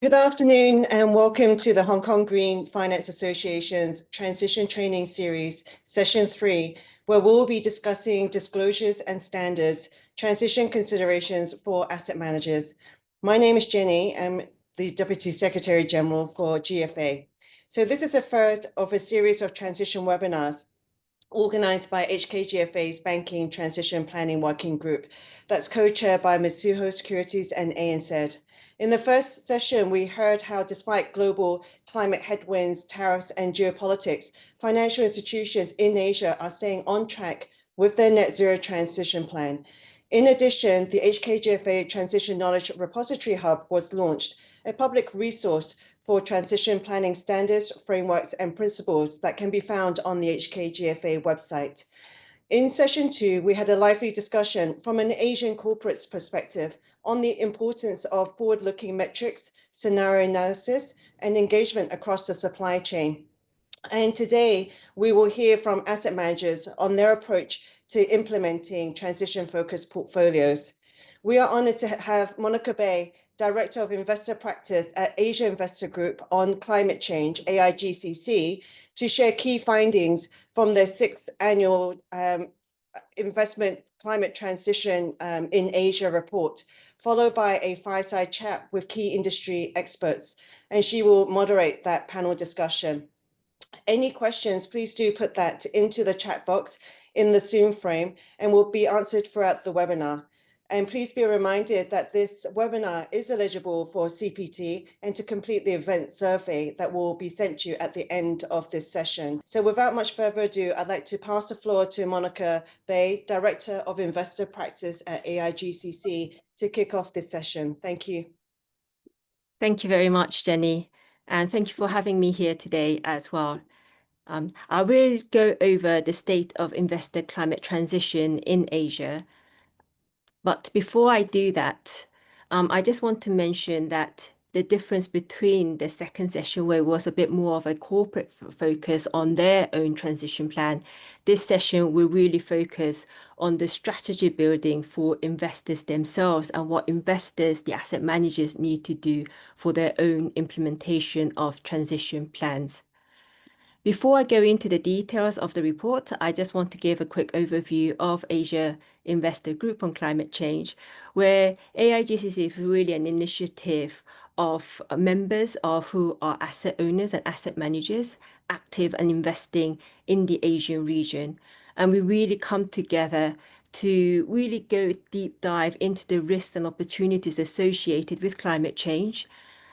Good afternoon and welcome to the Hong Kong Green Finance Association's Transition Training Series, Session 3, where we'll be discussing disclosures and standards, transition considerations for asset managers. My name is Jenny. I'm the Deputy Secretary General for GFA. So this is the first of a series of transition webinars organized by HKGFA's Banking Transition Planning Working Group that's co-chaired by Mizuho Securities and ANZ. In the first session, we heard how despite global climate headwinds, tariffs, and geopolitics, financial institutions in Asia are staying on track with their net zero transition plan. In addition, the HKGFA Transition Knowledge Repository Hub was launched, a public resource for transition planning standards, frameworks, and principles that can be found on the HKGFA website. In session 2, we had a lively discussion from an Asian corporate's perspective on the importance of forward-looking metrics, scenario analysis, and engagement across the supply chain. And today, we will hear from asset managers on their approach to implementing transition-focused portfolios. We are honored to have Monica Bay, Director of Investor Practice at Asia Investor Group on Climate Change, AIGCC, to share key findings from their 6th annual Investment Climate Transition in Asia report, followed by a fireside chat with key industry experts, and she will moderate that panel discussion. Any questions, please do put that into the chat box in the Zoom frame and will be answered throughout the webinar. And please be reminded that this webinar is eligible for CPT and to complete the event survey that will be sent to you at the end of this session. So without much further ado, I'd like to pass the floor to Monica Bay, Director of Investor Practice at AIGCC, to kick off this session. Thank you. Thank you very much, Jenny. And thank you for having me here today as well. I will go over the state of investor climate transition in Asia. But before I do that, I just want to mention that the difference between the second session, where it was a bit more of a corporate focus on their own transition plan, this session will really focus on the strategy building for investors themselves and what investors, the asset managers, need to do for their own implementation of transition plans. Before I go into the details of the report, I just want to give a quick overview of Asia Investor Group on climate change, where AIGCC is really an initiative of members of who are asset owners and asset managers active and investing in the Asian region. And we really come together to really go deep dive into the risks and opportunities associated with climate change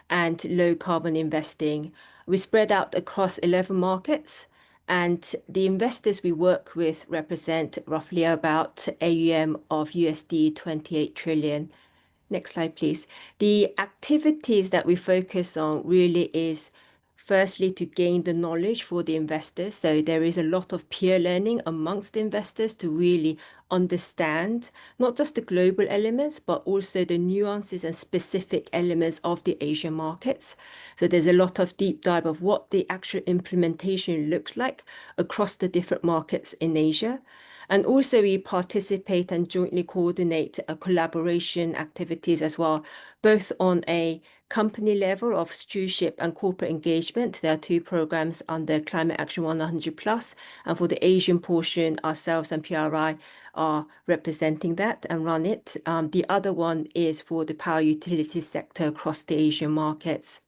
and low carbon investing. We spread out across 11 markets, and the investors we work with represent roughly about AUM of USD 28 trillion. Next slide, please. The activities that we focus on really is firstly to gain the knowledge for the investors. So there is a lot of peer learning amongst the investors to really understand not just the global elements, but also the nuances and specific elements of the Asian markets. So there's a lot of deep dive of what the actual implementation looks like across the different markets in Asia. And also we participate and jointly coordinate collaboration activities as well, both on a company level of stewardship and corporate engagement. There are 2 programs under Climate Action 100+, and for the Asian portion, ourselves and PRI are representing that and run it. The other one is for the power utility sector across the Asian markets.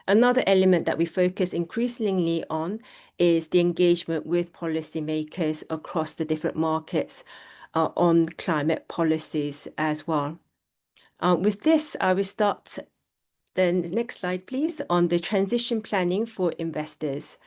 Another element that we focus increasingly on is the engagement with policymakers across the different markets on climate policies as well. With this, I will start the next slide, please, on the transition planning for investors.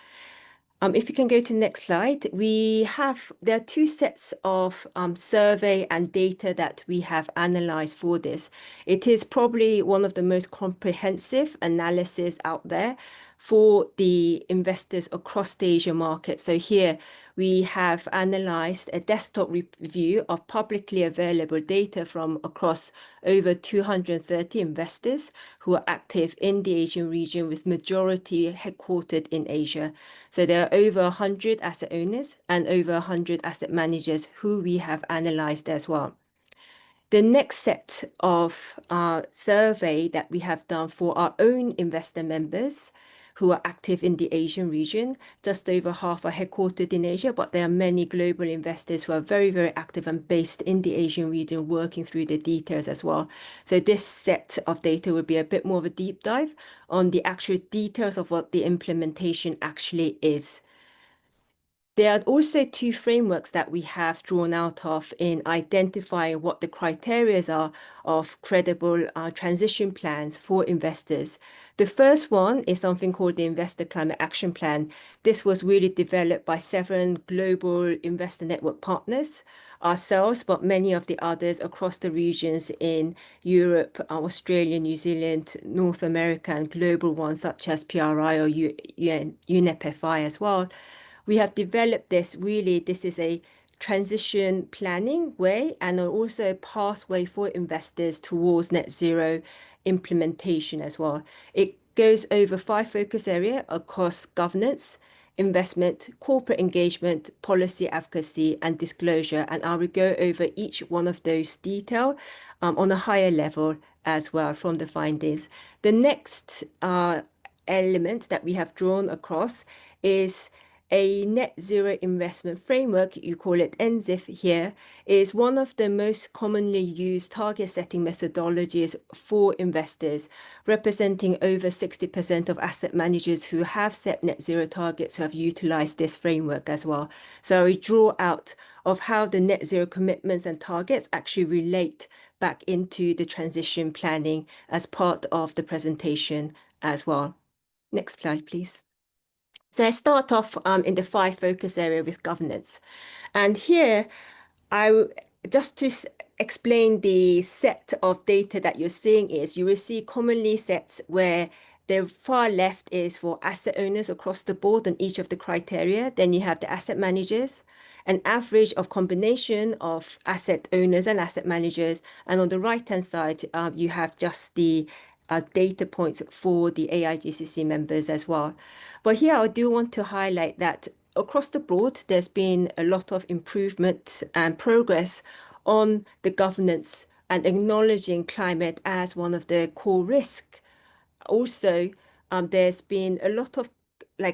If you can go to the next slide, there are 2 sets of survey and data that we have analyzed for this. It is probably one of the most comprehensive analysis out there for the investors across the Asia market. So here we have analyzed a desktop review of publicly available data from across over 230 investors who are active in the Asian region, with majority headquartered in Asia. So there are over 100 asset owners and over 100 asset managers who we have analyzed as well. The next set of survey that we have done for our own investor members who are active in the Asian region, just over half are headquartered in Asia, but there are many global investors who are very, very active and based in the Asian region, working through the details as well. So this set of data will be a bit more of a deep dive on the actual details of what the implementation actually is. There are also two frameworks that we have drawn out of in identifying what the criteria are of credible transition plans for investors. The first one is something called the Investor Climate Action Plan. This was really developed by 7 global investor network partners, ourselves, but many of the others across the regions in Europe, Australia, New Zealand, North America, and global ones such as PRI or UNEP-FI as well. We have developed this is a transition planning way and also a pathway for investors towards net zero implementation as well. It goes over 5 focus areas across governance, investment, corporate engagement, policy advocacy, and disclosure. And I will go over each one of those detail on a higher level as well from the findings. The next element that we have drawn across is a net zero investment framework, you call it NZIF here, is one of the most commonly used target setting methodologies for investors, representing over 60% of asset managers who have set net zero targets who have utilized this framework as well. So we draw out of how the net zero commitments and targets actually relate back into the transition planning as part of the presentation as well. Next slide, please. So I start off in the 5 focus area with governance. And here, just to explain the set of data that you're seeing is, you will see commonly sets where the far left is for asset owners across the board on each of the criteria. Then you have the asset managers, an average of combination of asset owners and asset managers. And on the right-hand side, you have just the data points for the AIGCC members as well. But here I do want to highlight that across the board, there's been a lot of improvement and progress on the governance and acknowledging climate as one of the core risks. Also, there's been a lot of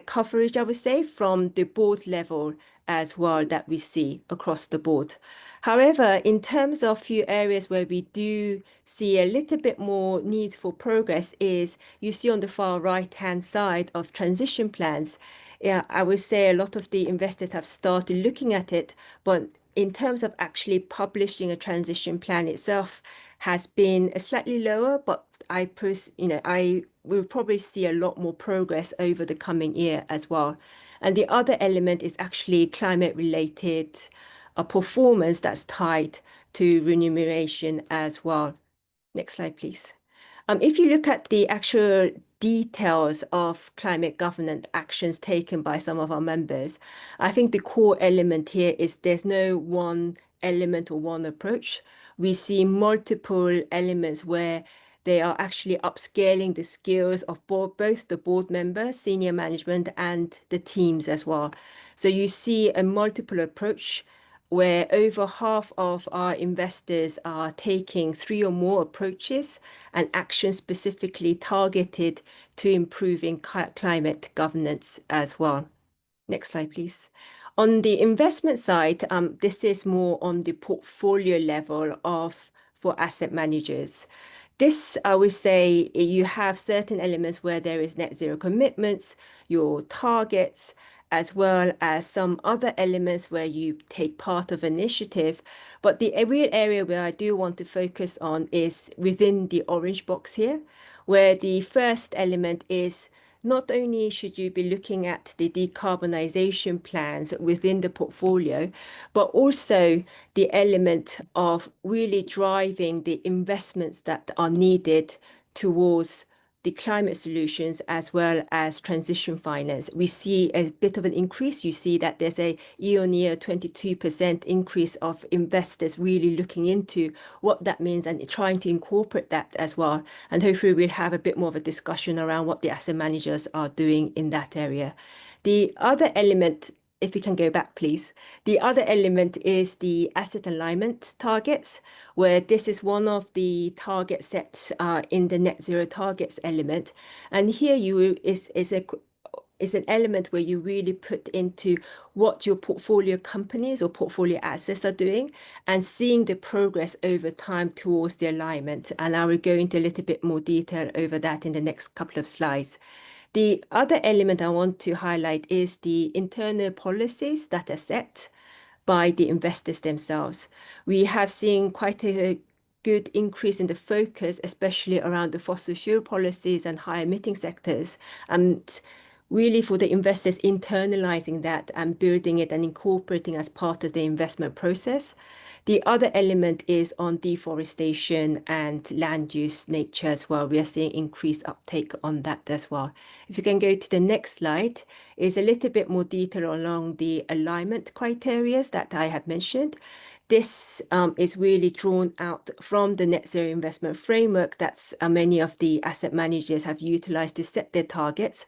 coverage, I would say, from the board level as well that we see across the board. However, in terms of few areas where we do see a little bit more need for progress is you see on the far right-hand side of transition plans. Yeah, I would say a lot of the investors have started looking at it, but in terms of actually publishing a transition plan itself has been slightly lower, but I will probably see a lot more progress over the coming year as well. And the other element is actually climate-related performance that's tied to remuneration as well. Next slide, please. If you look at the actual details of climate governance actions taken by some of our members, I think the core element here is there's no one element or one approach. We see multiple elements where they are actually upscaling the skills of both the board members, senior management, and the teams as well. So you see a multiple approach where over half of our investors are taking 3 or more approaches and actions specifically targeted to improving climate governance as well. Next slide, please. On the investment side, this is more on the portfolio level for asset managers. This, I would say, you have certain elements where there is net zero commitments, your targets, as well as some other elements where you take part of initiative. But the real area where I do want to focus on is within the orange box here, where the first element is not only should you be looking at the decarbonisation plans within the portfolio, but also the element of really driving the investments that are needed towards the climate solutions as well as transition finance. We see a bit of an increase. You see that there's a year-on-year 22% increase of investors really looking into what that means and trying to incorporate that as well. And hopefully we'll have a bit more of a discussion around what the asset managers are doing in that area. The other element if we can go back, please. The other element is the asset alignment targets, where this is one of the target sets in the net zero targets element. And here is an element where you really put into what your portfolio companies or portfolio assets are doing and seeing the progress over time towards the alignment. And I will go into a little bit more detail over that in the next couple of slides. The other element I want to highlight is the internal policies that are set by the investors themselves. We have seen quite a good increase in the focus, especially around the fossil fuel policies and high emitting sectors. And really for the investors internalizing that and building it and incorporating as part of the investment process. The other element is on deforestation and land use nature as well. We are seeing increased uptake on that as well. If you can go to the next slide, is a little bit more detail along the alignment criteria that I had mentioned. This is really drawn out from the net zero investment framework that many of the asset managers have utilized to set their targets.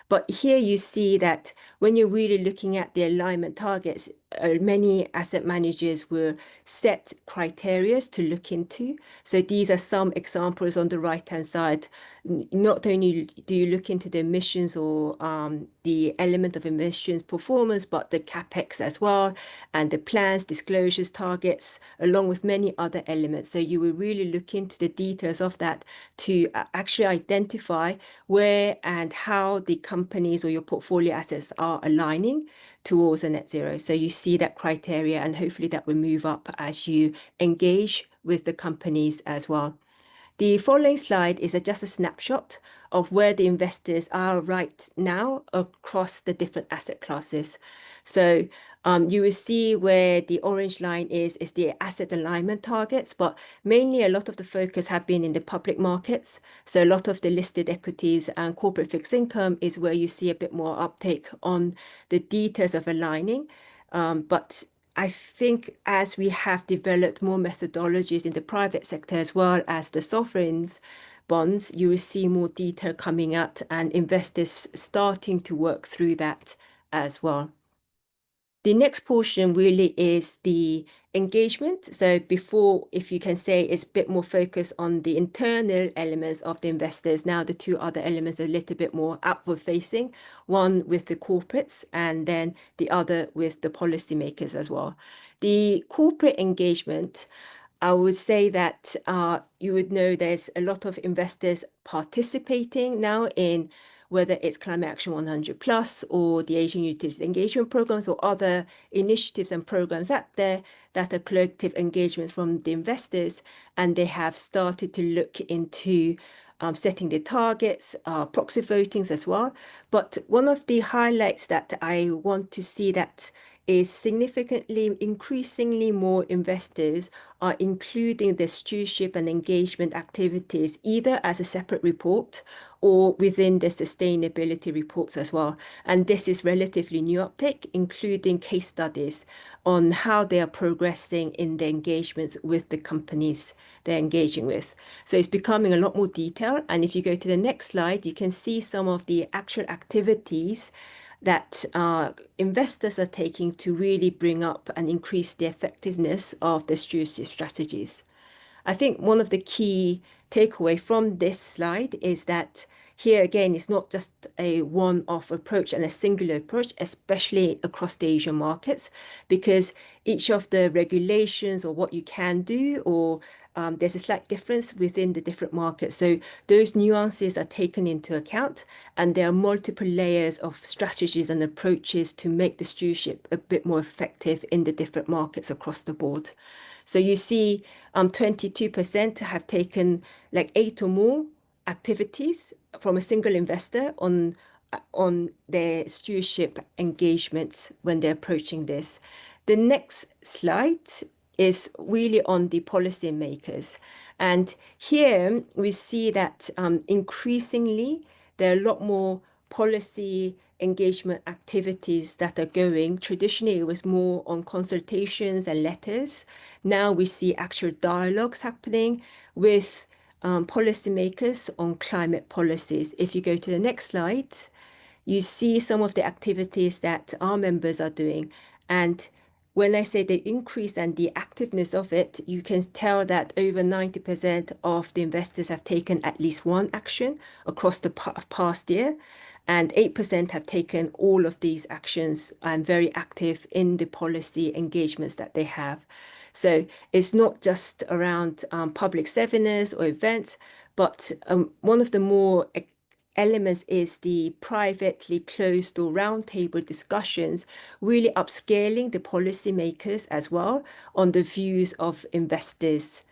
But here you see that when you're really looking at the alignment targets, many asset managers will set criteria to look into. So these are some examples on the right-hand side. Not only do you look into the emissions or the element of emissions performance, but the CapEx as well, and the plans, disclosures, targets, along with many other elements. So you will really look into the details of that to actually identify where and how the companies or your portfolio assets are aligning towards a net zero. So you see that criteria, and hopefully that will move up as you engage with the companies as well. The following slide is just a snapshot of where the investors are right now across the different asset classes. So you will see where the orange line is the asset alignment targets, but mainly a lot of the focus have been in the public markets. So a lot of the listed equities and corporate fixed income is where you see a bit more uptake on the details of aligning. But I think as we have developed more methodologies in the private sector as well as the sovereigns bonds, you will see more detail coming out and investors starting to work through that as well. The next portion really is the engagement. So before, if you can say, it's a bit more focused on the internal elements of the investors. Now the two other elements are a little bit more outward facing, one with the corporates and then the other with the policymakers as well. The corporate engagement, I would say that you would know there's a lot of investors participating now in whether it's Climate Action 100 Plus or the Asian Utilities Engagement Programs or other initiatives and programs out there that are collective engagements from the investors, and they have started to look into setting the targets, proxy votings as well. But one of the highlights that I want to see that is significantly increasingly more investors are including the stewardship and engagement activities either as a separate report or within the sustainability reports as well. And this is relatively new uptake, including case studies on how they are progressing in their engagements with the companies they're engaging with. So it's becoming a lot more detailed. And if you go to the next slide, you can see some of the actual activities that investors are taking to really bring up and increase the effectiveness of the stewardship strategies. I think one of the key takeaway from this slide is that here again, it's not just a one-off approach and a singular approach, especially across the Asian markets, because each of the regulations or what you can do or there's a slight difference within the different markets. So those nuances are taken into account, and there are multiple layers of strategies and approaches to make the stewardship a bit more effective in the different markets across the board. So you see 22% have taken like 8 or more activities from a single investor on their stewardship engagements when they're approaching this. The next slide is really on the policymakers. And here we see that increasingly there are a lot more policy engagement activities that are going. Traditionally, it was more on consultations and letters. Now we see actual dialogues happening with policymakers on climate policies. If you go to the next slide, you see some of the activities that our members are doing. And when I say the increase and the activeness of it, you can tell that over 90% of the investors have taken at least one action across the past year, and 8% have taken all of these actions and very active in the policy engagements that they have. So it's not just around public seminars or events, but one of the more elements is the privately closed or roundtable discussions, really upscaling the policymakers as well on the views of investors.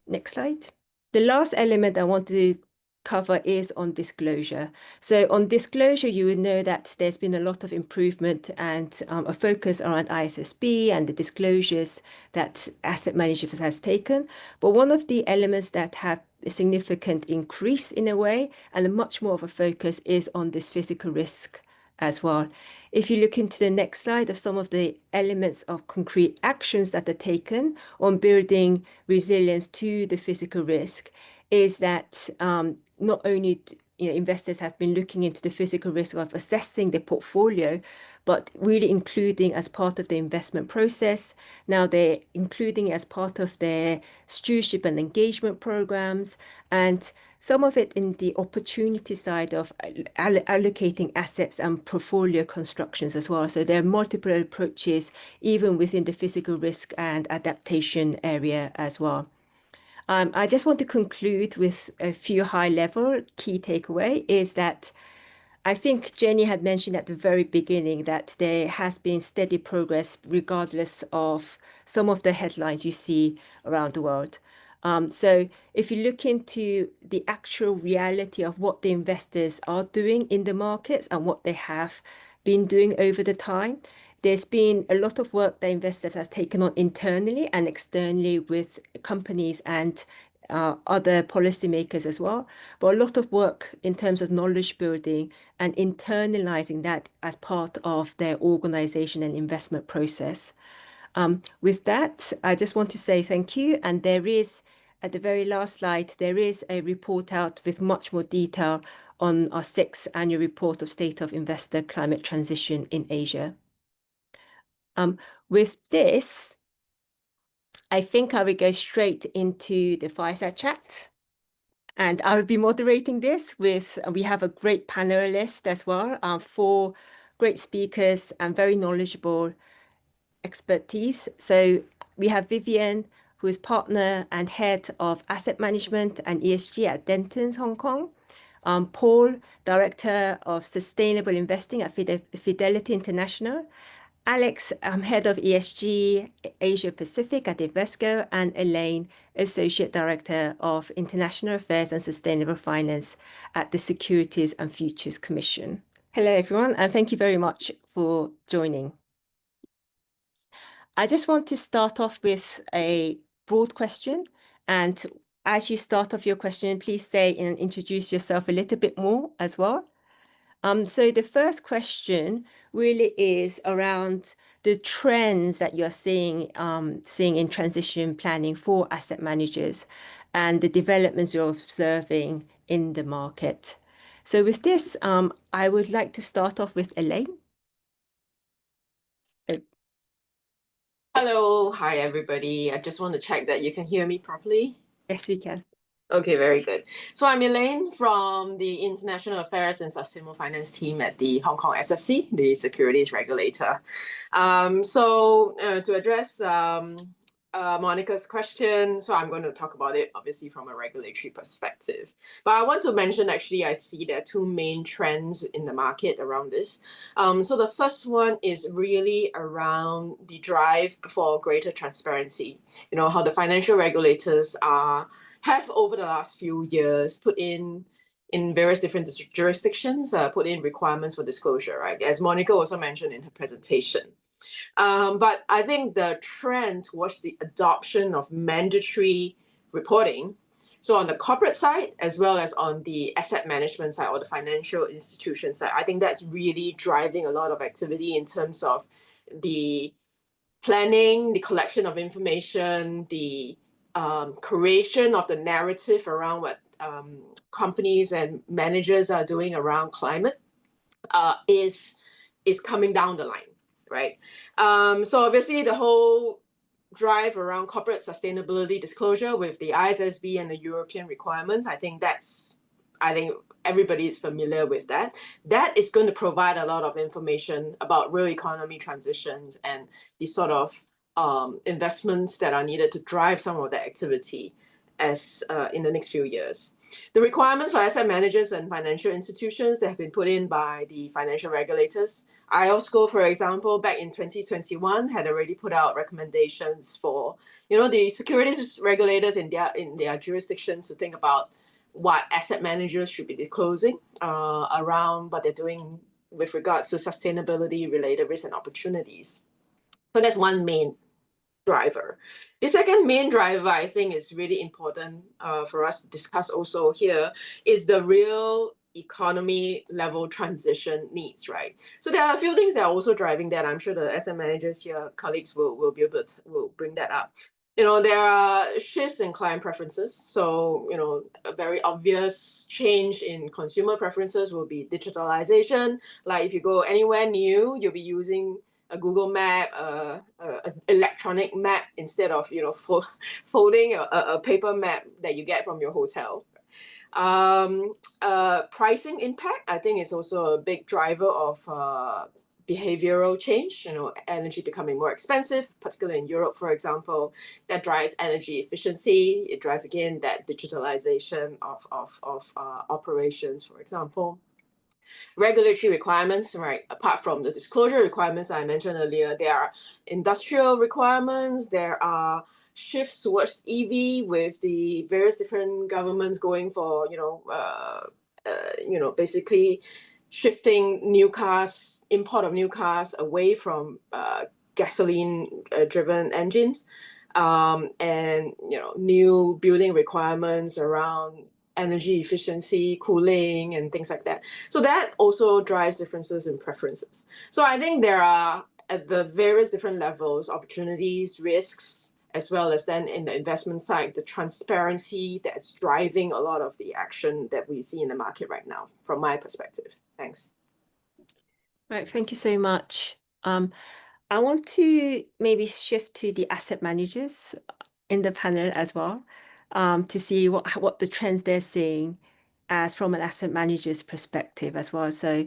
Next slide. The last element I want to cover is on disclosure. So on disclosure, you would know that there's been a lot of improvement and a focus around ISSB and the disclosures that asset managers has taken. But one of the elements that have a significant increase in a way and much more of a focus is on this physical risk as well. If you look into the next slide of some of the elements of concrete actions that are taken on building resilience to the physical risk, is that not only investors have been looking into the physical risk of assessing the portfolio, but really including as part of the investment process. Now they're including it as part of their stewardship and engagement programs, and some of it in the opportunity side of allocating assets and portfolio constructions as well. So there are multiple approaches even within the physical risk and adaptation area as well. I just want to conclude with a few high-level key takeaway is that I think Jenny had mentioned at the very beginning that there has been steady progress regardless of some of the headlines you see around the world. So if you look into the actual reality of what the investors are doing in the markets and what they have been doing over the time, there's been a lot of work that investors have taken on internally and externally with companies and other policymakers as well, but a lot of work in terms of knowledge building and internalizing that as part of their organization and investment process. With that, I just want to say thank you. And there is, at the very last slide, there is a report out with much more detail on our 6th annual report of State of Investor Climate Transition in Asia. With this, I think I will go straight into the fireside chat. And I will be moderating this with, we have a great panelist as well, 4 great speakers and very knowledgeable expertise. So we have Vivien, who is partner and head of asset management and ESG at Dentons, Hong Kong. Paul, director of sustainable investing at Fidelity International. Alex, head of ESG Asia Pacific at Invesco, and Elaine, associate director of international affairs and sustainable finance at the Securities and Futures Commission. Hello, everyone, and thank you very much for joining. I just want to start off with a broad question. And as you start off your question, please say and introduce yourself a little bit more as well. So the first question really is around the trends that you're seeing in transition planning for asset managers and the developments you're observing in the market. So with this, I would like to start off with Elaine. Hello, hi everybody. I just want to check that you can hear me properly. Yes, we can. Okay, very good. So I'm Elaine from the International Affairs and Sustainable Finance team at the Hong Kong SFC, the Securities regulator. To address Monica's question, so I'm going to talk about it obviously from a regulatory perspective. But I want to mention actually I see there are 2 main trends in the market around this. So the first one is really around the drive for greater transparency. You know, how the financial regulators have over the last few years put in various different jurisdictions, put in requirements for disclosure, right? As Monica also mentioned in her presentation. But I think the trend towards the adoption of mandatory reporting, so on the corporate side, as well as on the asset management side or the financial institution side, I think that's really driving a lot of activity in terms of the planning, the collection of information, the creation of the narrative around what companies and managers are doing around climate. is coming down the line, right? So obviously the whole drive around corporate sustainability disclosure with the ISSB and the European requirements, I think everybody is familiar with that. That is going to provide a lot of information about real economy transitions and the sort of investments that are needed to drive some of the activity as in the next few years. The requirements for asset managers and financial institutions that have been put in by the financial regulators. IOSCO, for example, back in 2021 had already put out recommendations for, the securities regulators in their jurisdictions to think about what asset managers should be disclosing around what they're doing with regards to sustainability related risks and opportunities. So that's one main driver. The second main driver I think is really important for us to discuss also here is the real economy level transition needs, right? So there are a few things that are also driving that. I'm sure the asset managers here, colleagues will be able to will bring that up. There are shifts in client preferences. So, a very obvious change in consumer preferences will be digitalization. Like if you go anywhere new, you'll be using a Google map, an electronic map instead of folding a paper map that you get from your hotel. Pricing impact, I think, is also a big driver of behavioral change. Energy becoming more expensive, particularly in Europe, for example. That drives energy efficiency. It drives again that digitalization of operations, for example. Regulatory requirements, right? Apart from the disclosure requirements that I mentioned earlier, there are industrial requirements. There are shifts towards EV with the various different governments going for, basically shifting new cars, import of new cars away from gasoline-driven engines, and new building requirements around energy efficiency, cooling, and things like that. So that also drives differences in preferences. So I think there are, at the various different levels, opportunities, risks, as well as then in the investment side, the transparency that's driving a lot of the action that we see in the market right now, from my perspective. Thanks. Right, thank you so much. I want to maybe shift to the asset managers in the panel as well, to see what the trends they're seeing as from an asset manager's perspective as well. So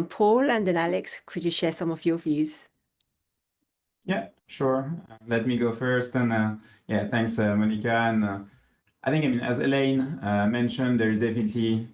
Paul and then Alex, could you share some of your views? Yeah, sure. Let me go first. And yeah, thanks, Monica. And I think, as Elaine mentioned, there is definitely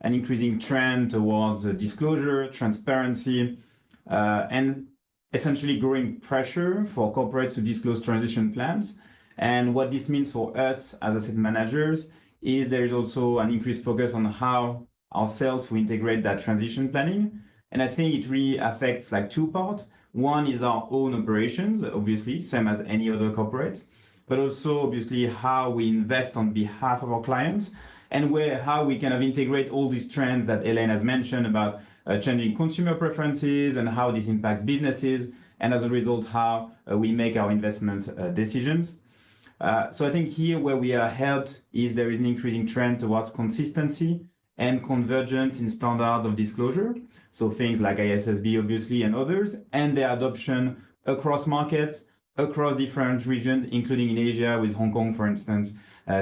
an increasing trend towards disclosure, transparency, and essentially growing pressure for corporates to disclose transition plans. And what this means for us as asset managers is there is also an increased focus on how ourselves we integrate that transition planning. And I think it really affects like two parts. One is our own operations, obviously, same as any other corporate, but also obviously how we invest on behalf of our clients and how we kind of integrate all these trends that Elaine has mentioned about changing consumer preferences and how this impacts businesses, and as a result, how we make our investment decisions. So I think here where we are helped is there is an increasing trend towards consistency and convergence in standards of disclosure. So things like ISSB, obviously, and others, and their adoption across markets, across different regions, including in Asia with Hong Kong, for instance,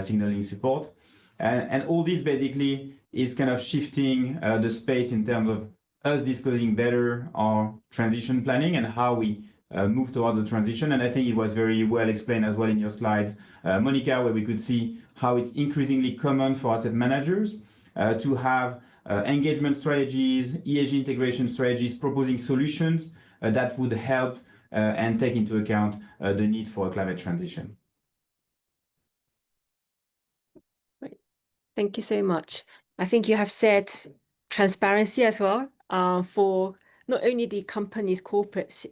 signaling support. And all this basically is kind of shifting the space in terms of us disclosing better our transition planning and how we move towards the transition. And I think it was very well explained as well in your slides, Monica, where we could see how it's increasingly common for asset managers to have engagement strategies, ESG integration strategies, proposing solutions that would help and take into account the need for a climate transition. Thank you so much. I think you have said transparency as well for not only the company's corporates,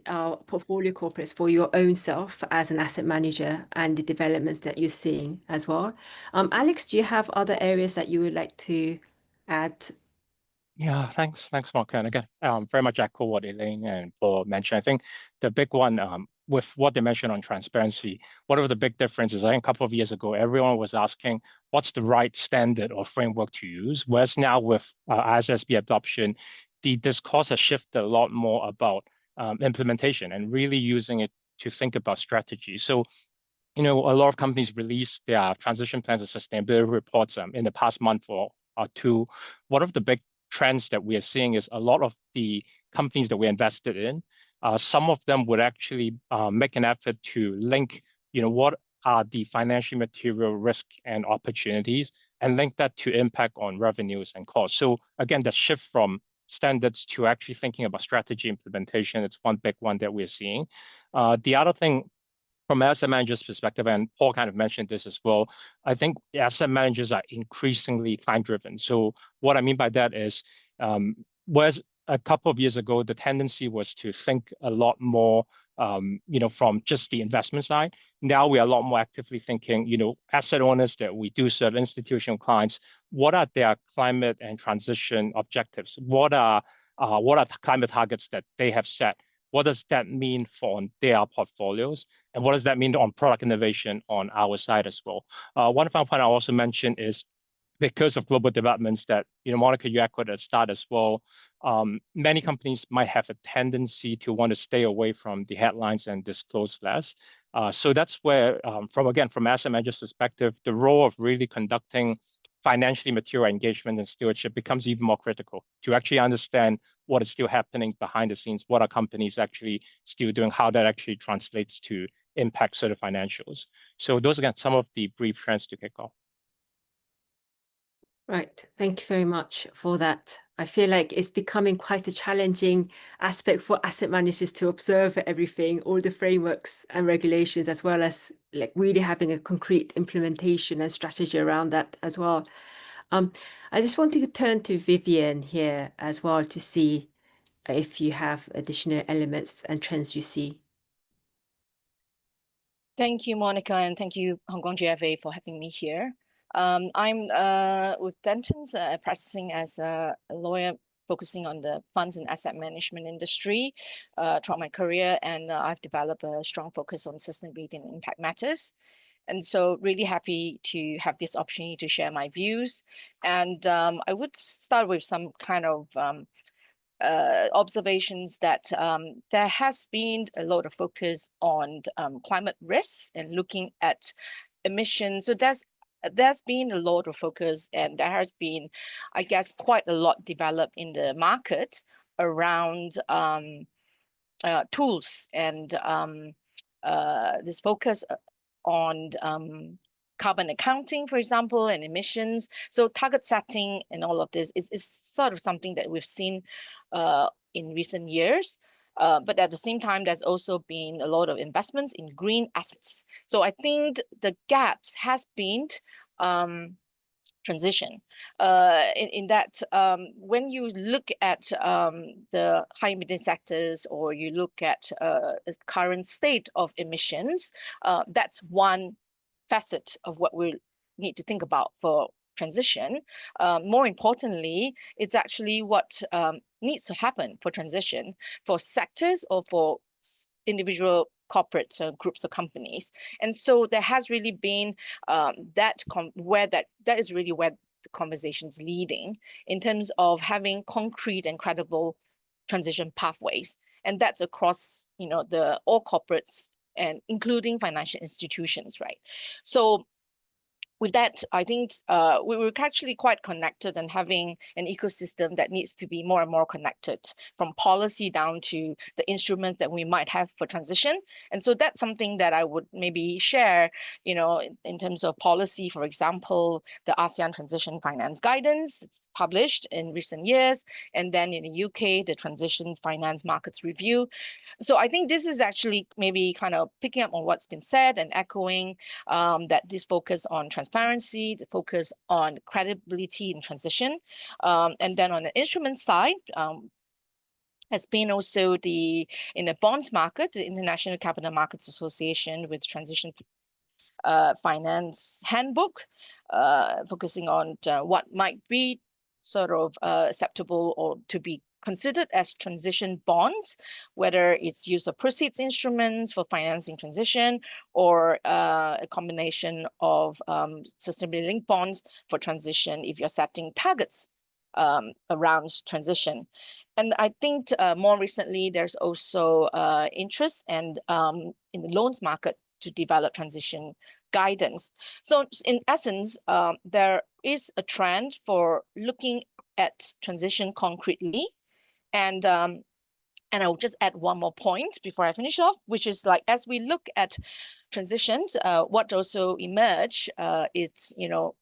portfolio corporates, for your own self as an asset manager and the developments that you're seeing as well. Alex, do you have other areas that you would like to add? Yeah, thanks, Mark. And again, very much echo what Elaine and Paul mentioned. I think the big one with what they mentioned on transparency, one of the big differences, I think a couple of years ago, everyone was asking what's the right standard or framework to use, whereas now with ISSB adoption, the discourse has shifted a lot more about implementation and really using it to think about strategy. So, a lot of companies release their transition plans and sustainability reports in the past month or two. One of the big trends that we are seeing is a lot of the companies that we invested in, some of them would actually make an effort to link, what are the financial material risk and opportunities, and link that to impact on revenues and costs. So again, the shift from standards to actually thinking about strategy implementation, it's one big one that we're seeing. The other thing from asset managers' perspective, and Paul kind of mentioned this as well, I think asset managers are increasingly client-driven. So what I mean by that is, whereas a couple of years ago, the tendency was to think a lot more, from just the investment side. Now we are a lot more actively thinking, asset owners that we do serve, institutional clients, what are their climate and transition objectives? What are the climate targets that they have set? What does that mean for their portfolios? And what does that mean on product innovation on our side as well? One final point I also mentioned is, because of global developments that, Monica, you echoed at the start as well, many companies might have a tendency to want to stay away from the headlines and disclose less. So that's where, from asset managers' perspective, the role of really conducting financially material engagement and stewardship becomes even more critical to actually understand what is still happening behind the scenes, what are companies actually still doing, how that actually translates to impact sort of financials. So those are some of the brief trends to kick off. Right. Thank you very much for that. I feel like it's becoming quite a challenging aspect for asset managers to observe everything, all the frameworks and regulations, as well as like really having a concrete implementation and strategy around that as well. I just wanted to turn to Vivien here as well to see if you have additional elements and trends you see. Thank you, Monica, and thank you, Hong Kong GFA, for having me here. I'm with Dentons, practicing as a lawyer, focusing on the funds and asset management industry throughout my career, and I've developed a strong focus on sustainability and impact matters. And so really happy to have this opportunity to share my views. And I would start with some kind of observations that there has been a lot of focus on climate risks and looking at emissions. So there's been a lot of focus, and there has been, I guess, quite a lot developed in the market around tools and this focus on carbon accounting, for example, and emissions. So target setting and all of this is sort of something that we've seen in recent years. But at the same time, there's also been a lot of investments in green assets. So I think the gaps has been transition in that when you look at the high emitting sectors, or you look at the current state of emissions, that's one facet of what we need to think about for transition. More importantly, it's actually what needs to happen for transition for sectors or for individual corporates or groups of companies. And so there has really been that is really where the conversation's leading in terms of having concrete and credible transition pathways. And that's across, all corporates, and including financial institutions, right? So with that, I think we were actually quite connected, and having an ecosystem that needs to be more and more connected, from policy down to the instruments that we might have for transition. And so that's something that I would maybe share, in terms of policy. For example, the ASEAN Transition Finance Guidance that's published in recent years, and then in the UK, the Transition Finance Markets Review. So I think this is actually maybe kind of picking up on what's been said and echoing that this focus on transparency, the focus on credibility in transition. And then on the instrument side, has been also in the bonds market, the International Capital Markets Association with Transition Finance Handbook, focusing on what might be sort of acceptable or to be considered as transition bonds, whether it's use of proceeds instruments for financing transition, or a combination of sustainability linked bonds for transition if you're setting targets around transition. And I think more recently, there's also interest and in the loans market to develop transition guidance. So in essence, there is a trend for looking at transition concretely. And I'll just add one more point before I finish off, which is like, as we look at transitions, what also emerge is,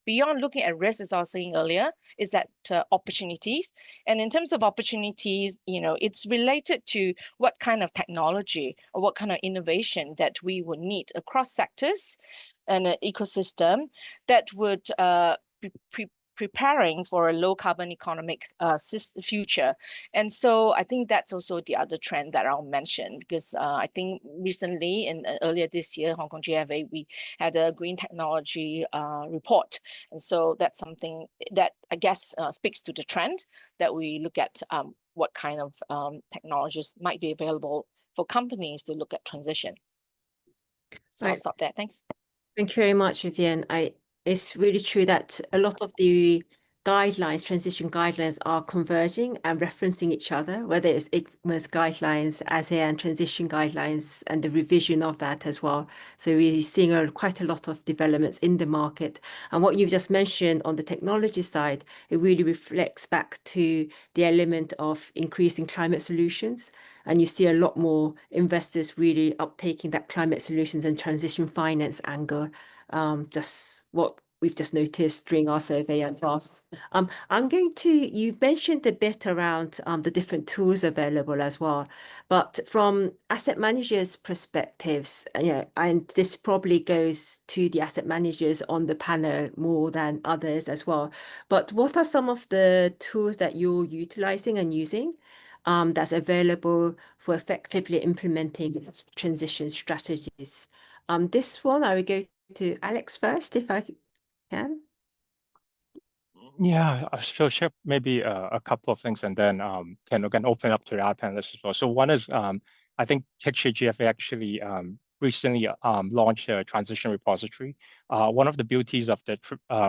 beyond looking at risk, as I was saying earlier, is that opportunities. And in terms of opportunities, it's related to what kind of technology or what kind of innovation that we would need across sectors and an ecosystem that would be preparing for a low carbon economic future. And so I think that's also the other trend that I'll mention, because I think recently and earlier this year, Hong Kong GFA, we had a green technology report. And so that's something that I guess speaks to the trend that we look at what kind of technologies might be available for companies to look at transition. So I'll stop there. Thanks. Thank you very much, Vivien. It's really true that a lot of the guidelines, transition guidelines, are converging and referencing each other, whether it's ICMA's guidelines, ASEAN transition guidelines, and the revision of that as well. So we're seeing quite a lot of developments in the market. And what you've just mentioned on the technology side, it really reflects back to the element of increasing climate solutions. And you see a lot more investors really uptaking that climate solutions and transition finance angle. Just what we've just noticed during our survey and fast. You mentioned a bit around the different tools available as well, but from asset managers' perspectives, and this probably goes to the asset managers on the panel more than others as well. But what are some of the tools that you're utilizing and using that's available for effectively implementing transition strategies? This one, I will go to Alex first, if I can. Yeah, I'll share maybe a couple of things, and then can open up to the other panelists as well. So one is, I think HKGFA actually recently launched a transition repository. One of the beauties of the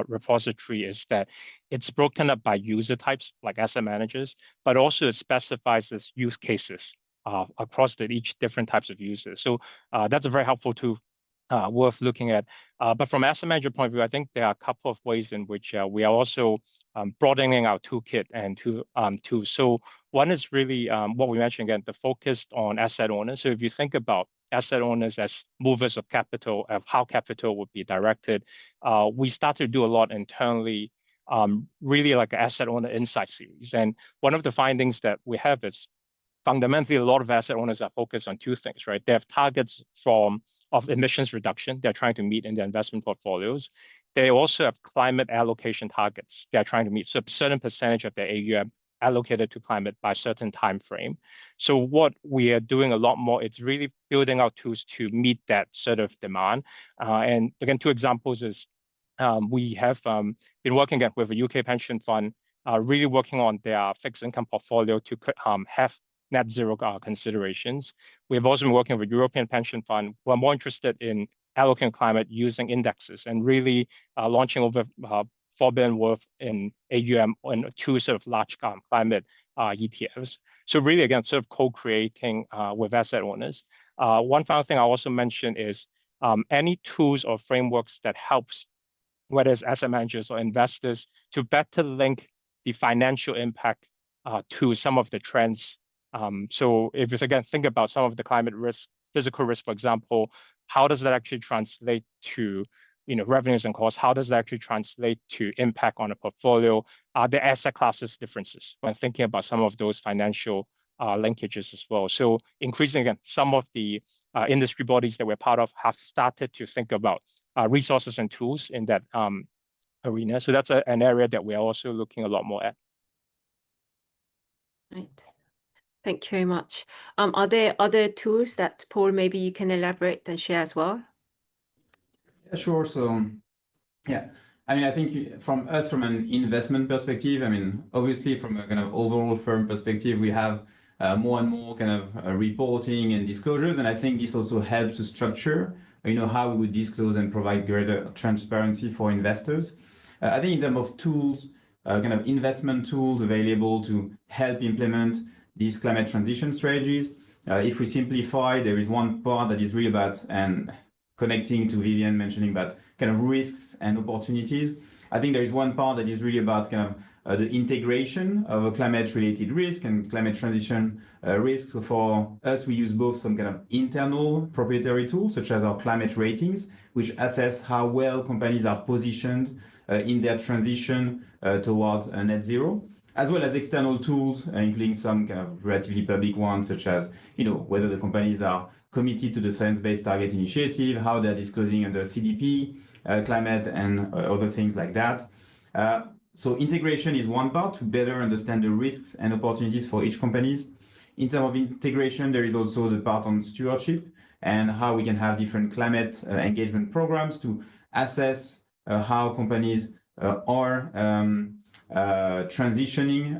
repository is that it's broken up by user types, like asset managers, but also it specifies this use cases across each different types of users. So that's a very helpful tool. Worth looking at. But from asset manager point of view, I think there are a couple of ways in which we are also broadening our toolkit and tools. So one is really what we mentioned again, the focus on asset owners. So if you think about asset owners as movers of capital, of how capital would be directed, we start to do a lot internally, really like an asset owner insight series. And one of the findings that we have is fundamentally a lot of asset owners are focused on two things, right? They have targets of emissions reduction they're trying to meet in their investment portfolios. They also have climate allocation targets they're trying to meet. So a certain percentage of their AUM allocated to climate by a certain time frame. So what we are doing a lot more, it's really building out tools to meet that sort of demand. And again, two examples is we have been working with a UK pension fund, really working on their fixed income portfolio to have net zero considerations. We've also been working with European pension fund who are more interested in allocating climate using indexes and really launching over 4 billion worth in AUM on two sort of large climate ETFs. So really, again, sort of co-creating with asset owners. One final thing I also mentioned is any tools or frameworks that helps, whether it's asset managers or investors, to better link the financial impact to some of the trends. So if you, again, think about some of the climate risk, physical risk, for example, how does that actually translate to revenues and costs? How does that actually translate to impact on a portfolio? The asset classes differences when thinking about some of those financial linkages as well. So increasing, again, some of the industry bodies that we're part of have started to think about resources and tools in that arena. So that's an area that we're also looking a lot more at. Right. Thank you very much. Are there other tools that, Paul, maybe you can elaborate and share as well? Yeah, sure. So, yeah, I mean, I think from an investment perspective, I mean, obviously from a kind of overall firm perspective, we have more and more kind of reporting and disclosures. And I think this also helps to structure, how we would disclose and provide greater transparency for investors. I think in terms of tools, kind of investment tools available to help implement these climate transition strategies. If we simplify, there is one part that is really about, and connecting to Vivien mentioning about kind of risks and opportunities. I think there is one part that is really about kind of the integration of a climate-related risk and climate transition risks. So for us, we use both some kind of internal proprietary tools, such as our climate ratings, which assess how well companies are positioned in their transition towards net zero, as well as external tools, including some kind of relatively public ones, such as whether the companies are committed to the Science-Based Target Initiative, how they're disclosing under CDP, climate, and other things like that. So integration is one part to better understand the risks and opportunities for each companies. In terms of integration, there is also the part on stewardship and how we can have different climate engagement programs to assess how companies are transitioning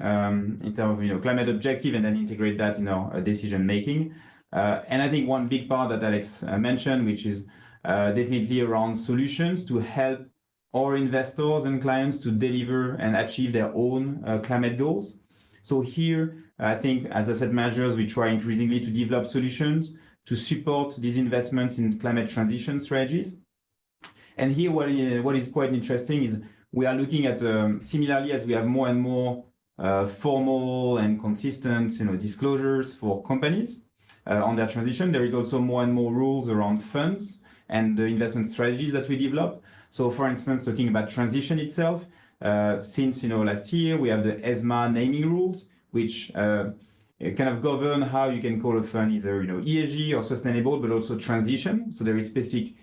in terms of climate objective, and then integrate that in our decision making. And I think one big part that Alex mentioned, which is definitely around solutions to help our investors and clients to deliver and achieve their own climate goals. So here, I think, as asset managers, we try increasingly to develop solutions to support these investments in climate transition strategies. And here, what is quite interesting is we are looking at, similarly as we have more and more formal and consistent disclosures for companies on their transition, there is also more and more rules around funds and the investment strategies that we develop. So for instance, talking about transition itself, since last year, we have the ESMA naming rules, which kind of govern how you can call a fund either ESG or sustainable, but also transition. So there is specific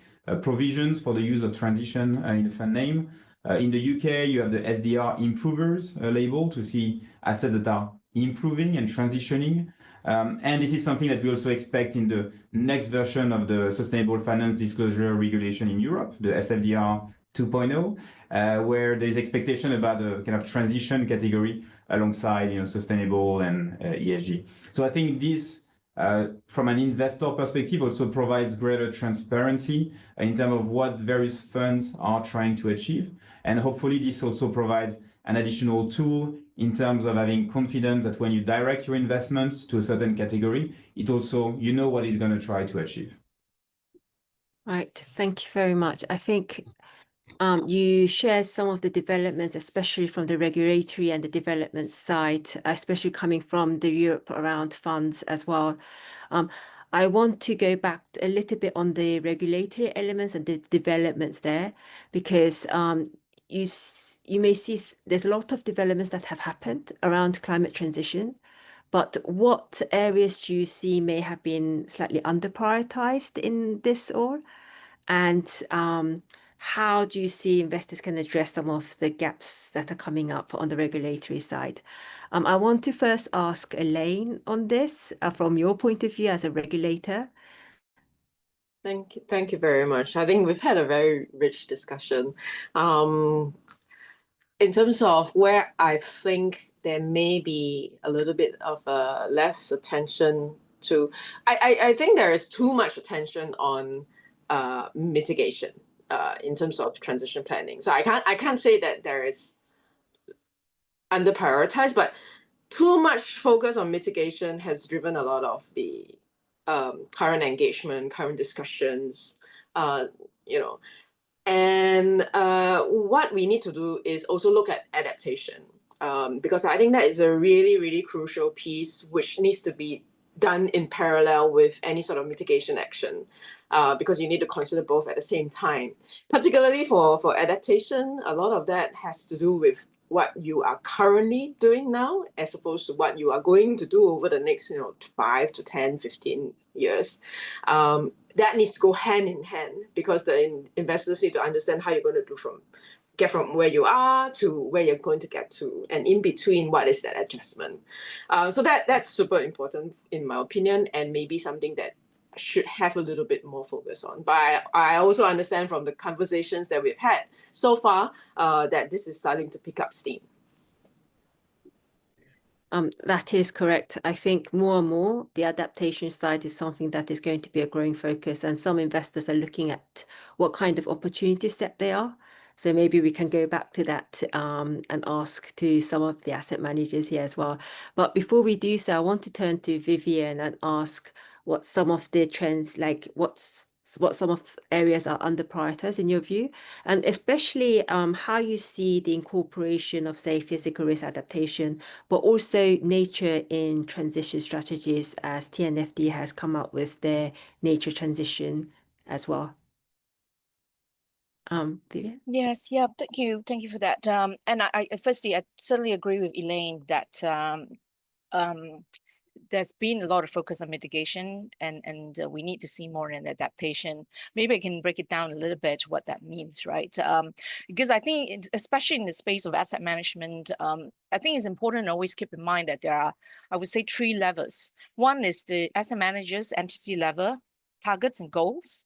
provisions for the use of transition in the fund name. In the UK, you have the SDR improvers label to see assets that are improving and transitioning. And this is something that we also expect in the next version of the Sustainable Finance Disclosure Regulation in Europe, the SFDR 2.0, where there is expectation about a kind of transition category alongside sustainable and ESG. So I think this, from an investor perspective, also provides greater transparency in terms of what various funds are trying to achieve. And hopefully this also provides an additional tool in terms of having confidence that when you direct your investments to a certain category, it also, what it's going to try to achieve. Right. Thank you very much. I think you shared some of the developments, especially from the regulatory and the development side, especially coming from the Europe around funds as well. I want to go back a little bit on the regulatory elements and the developments there, because you may see there's a lot of developments that have happened around climate transition, but what areas do you see may have been slightly under-prioritized in this all? And how do you see investors can address some of the gaps that are coming up on the regulatory side? I want to first ask Elaine on this, from your point of view as a regulator. Thank you very much. I think we've had a very rich discussion. In terms of where I think there may be a little bit of less attention to, I think there is too much attention on mitigation in terms of transition planning. So I can't say that there is under prioritized, but too much focus on mitigation has driven a lot of the current engagement, current discussions, And what we need to do is also look at adaptation, because I think that is a really, really crucial piece which needs to be done in parallel with any sort of mitigation action, because you need to consider both at the same time. Particularly for adaptation, a lot of that has to do with what you are currently doing now, as opposed to what you are going to do over the next 5 to 10, 15 years. That needs to go hand in hand, because the investors need to understand how you're going to get from where you are to where you're going to get to, and in between, what is that adjustment? So that's super important in my opinion, and maybe something that should have a little bit more focus on. But I also understand from the conversations that we've had so far that this is starting to pick up steam. That is correct. I think more and more the adaptation side is something that is going to be a growing focus, and some investors are looking at what kind of opportunities that they are. So maybe we can go back to that and ask to some of the asset managers here as well. But before we do so, I want to turn to Vivien and ask what some of the trends, like what some of areas are under prioritized in your view, and especially how you see the incorporation of, say, physical risk adaptation, but also nature in transition strategies, as TNFD has come up with their nature transition as well. Vivien? Yes, yeah, thank you for that. And I firstly, I certainly agree with Elaine that there's been a lot of focus on mitigation, and we need to see more in adaptation. Maybe I can break it down a little bit what that means, right? Because I think, especially in the space of asset management, I think it's important to always keep in mind that there are, I would say, 3 levels. One is the asset manager's entity level targets and goals.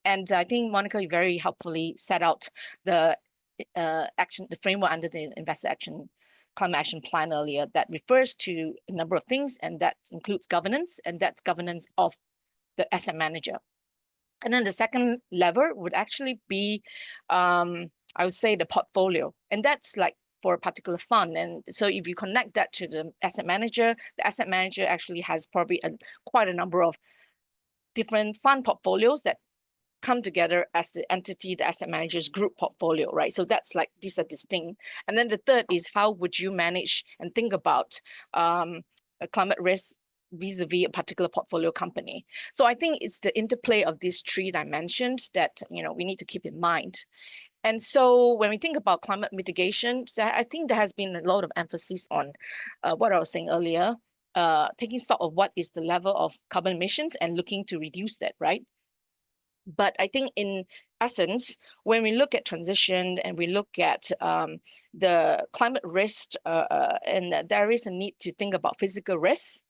And I think Monica very helpfully set out the the framework under the Climate Action Plan earlier that refers to a number of things, and that includes governance, and that's governance of the asset manager. And then the second lever would actually be, I would say, the portfolio, and that's like for a particular fund. And so if you connect that to the asset manager actually has probably quite a number of different fund portfolios that come together as the entity, the asset manager's group portfolio, right? So that's like, these are distinct. And then the third is, how would you manage and think about a climate risk vis-a-vis a particular portfolio company? So I think it's the interplay of these 3 dimensions that, you know, we need to keep in mind. And so when we think about climate mitigation, so I think there has been a lot of emphasis on what I was saying earlier, taking stock of what is the level of carbon emissions and looking to reduce that, right? But I think in essence, when we look at transition and we look at the climate risk, and there is a need to think about physical risk,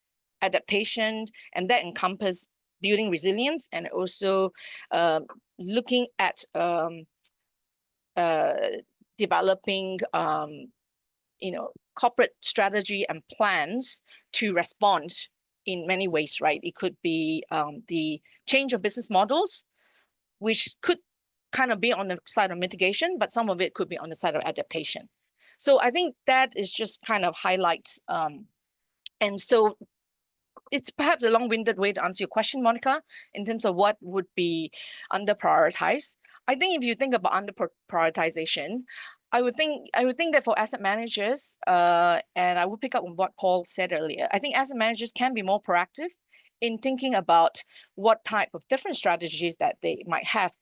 adaptation, and that encompasses building resilience, and also looking at developing corporate strategy and plans to respond in many ways, right? It could be the change of business models, which could kind of be on the side of mitigation, but some of it could be on the side of adaptation. So I think that is just kind of highlight. And so it's perhaps a long-winded way to answer your question, Monica, in terms of what would be under prioritized. I think if you think about under prioritization, I would think that for asset managers, and I would pick up on what Paul said earlier, I think asset managers can be more proactive in thinking about what type of different strategies that they might have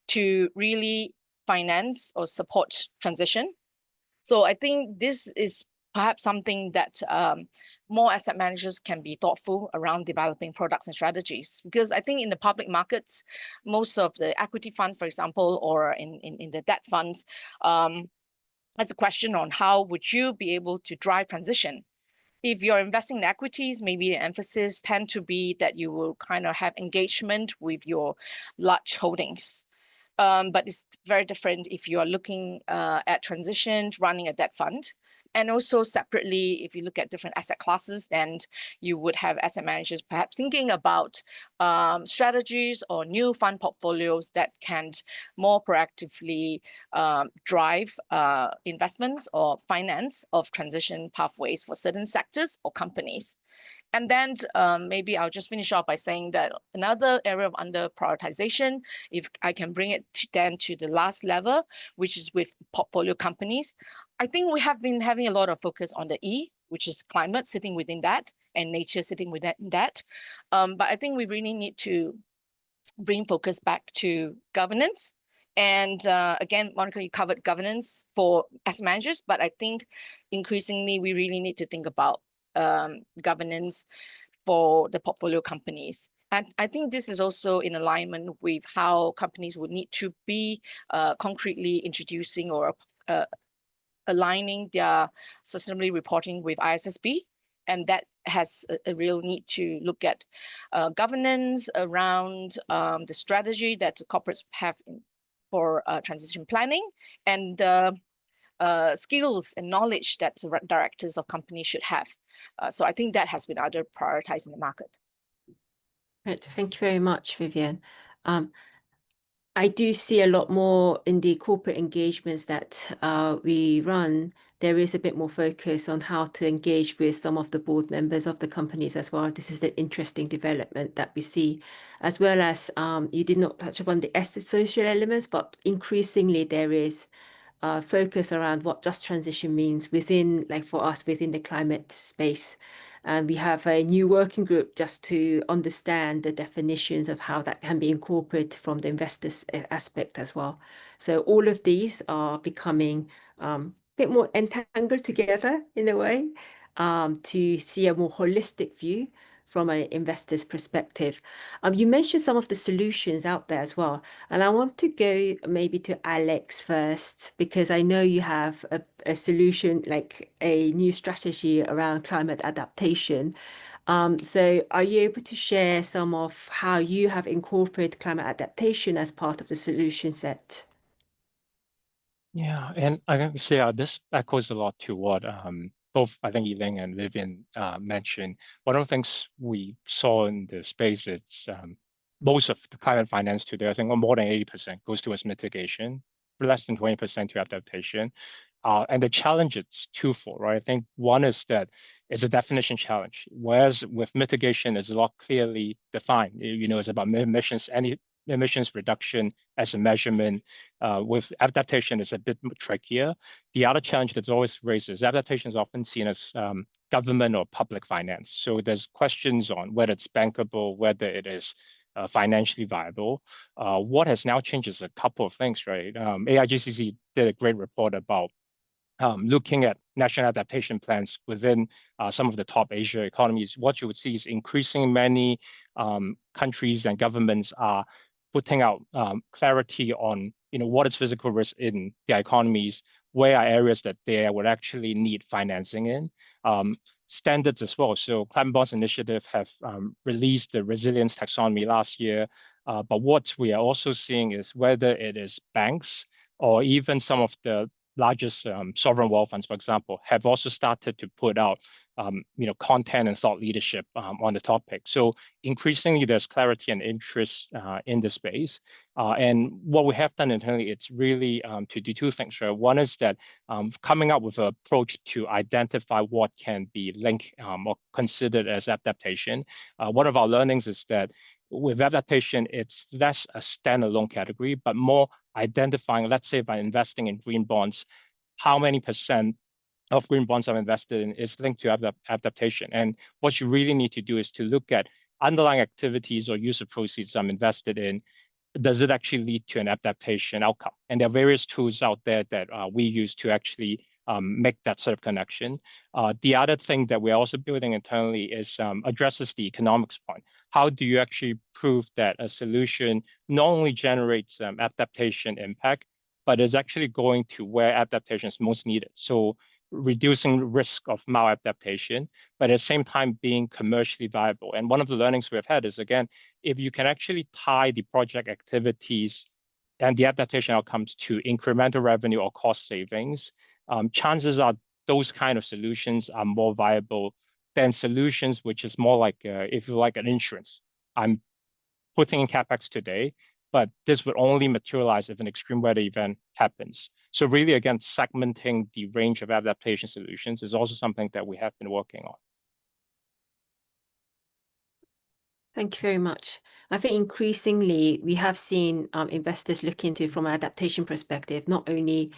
to really finance or support transition. So I think this is perhaps something that more asset managers can be thoughtful around developing products and strategies. Because I think in the public markets, most of the equity funds, for example, or in the debt funds, that's a question on how would you be able to drive transition. If you're investing in equities, maybe the emphasis tend to be that you will kind of have engagement with your large holdings. But it's very different if you are looking at transition, running a debt fund. And also separately, if you look at different asset classes, then you would have asset managers perhaps thinking about strategies or new fund portfolios that can more proactively drive investments or finance of transition pathways for certain sectors or companies. And then maybe I'll just finish off by saying that another area of under prioritization, if I can bring it to the last level, which is with portfolio companies, I think we have been having a lot of focus on the E, which is climate sitting within that, and nature sitting within that. But I think we really need to bring focus back to governance. And again, Monica, you covered governance for asset managers, but I think increasingly we really need to think about governance for the portfolio companies. And I think this is also in alignment with how companies would need to be concretely introducing or aligning their sustainability reporting with ISSB. And that has a real need to look at governance around the strategy that corporates have for transition planning, and skills and knowledge that directors of companies should have. So I think that has been under prioritized in the market. Right, thank you very much, Vivien. I do see a lot more in the corporate engagements that we run. There is a bit more focus on how to engage with some of the board members of the companies as well. This is an interesting development that we see, as well as you did not touch upon the social elements, but increasingly there is focus around what just transition means within, like for us, within the climate space. And we have a new working group just to understand the definitions of how that can be incorporated from the investors aspect as well. So all of these are becoming a bit more entangled together in a way to see a more holistic view from an investor's perspective. You mentioned some of the solutions out there as well. And I want to go maybe to Alex first, because I know you have a solution, like a new strategy around climate adaptation. So are you able to share some of how you have incorporated climate adaptation as part of the solution set? Yeah, and I can say this echoes a lot to what both I think Elaine and Vivien mentioned. One of the things we saw in the space is most of the climate finance today, I think more than 80% goes towards mitigation, less than 20% to adaptation. And the challenge is twofold, right? I think one is that it's a definition challenge, whereas with mitigation, it's a lot clearly defined. You know, it's about emissions, any emissions reduction as a measurement. With adaptation, it's a bit trickier. The other challenge that's always raised is adaptation is often seen as government or public finance. So there's questions on whether it's bankable, whether it is financially viable. What has now changed is a couple of things, right? AIGCC did a great report about looking at national adaptation plans within some of the top Asia economies. What you would see is increasing many countries and governments are putting out clarity on, you know, what is physical risk in their economies, where are areas that they would actually need financing in. Standards as well. So Climate Bonds Initiative have released the resilience taxonomy last year. But what we are also seeing is whether it is banks or even some of the largest sovereign wealth funds, for example, have also started to put out content and thought leadership on the topic. So increasingly, there's clarity and interest in the space. And what we have done internally, it's really to do two things. Right? One is that coming up with an approach to identify what can be linked or considered as adaptation. One of our learnings is that with adaptation, it's less a standalone category, but more identifying, let's say by investing in green bonds, how many % of green bonds I'm invested in is linked to adaptation. And what you really need to do is to look at underlying activities or use of proceeds I'm invested in. Does it actually lead to an adaptation outcome? And there are various tools out there that we use to actually make that sort of connection. The other thing that we're also building internally is addresses the economics point. How do you actually prove that a solution not only generates adaptation impact, but is actually going to where adaptation is most needed? So reducing risk of maladaptation, but at the same time being commercially viable. And one of the learnings we've had is, again, if you can actually tie the project activities and the adaptation outcomes to incremental revenue or cost savings, chances are those kind of solutions are more viable than solutions which is more like, if you like, an insurance. I'm putting in CapEx today, but this would only materialize if an extreme weather event happens. So really, again, segmenting the range of adaptation solutions is also something that we have been working on. Thank you very much. I think increasingly we have seen investors look into, from an adaptation perspective, not only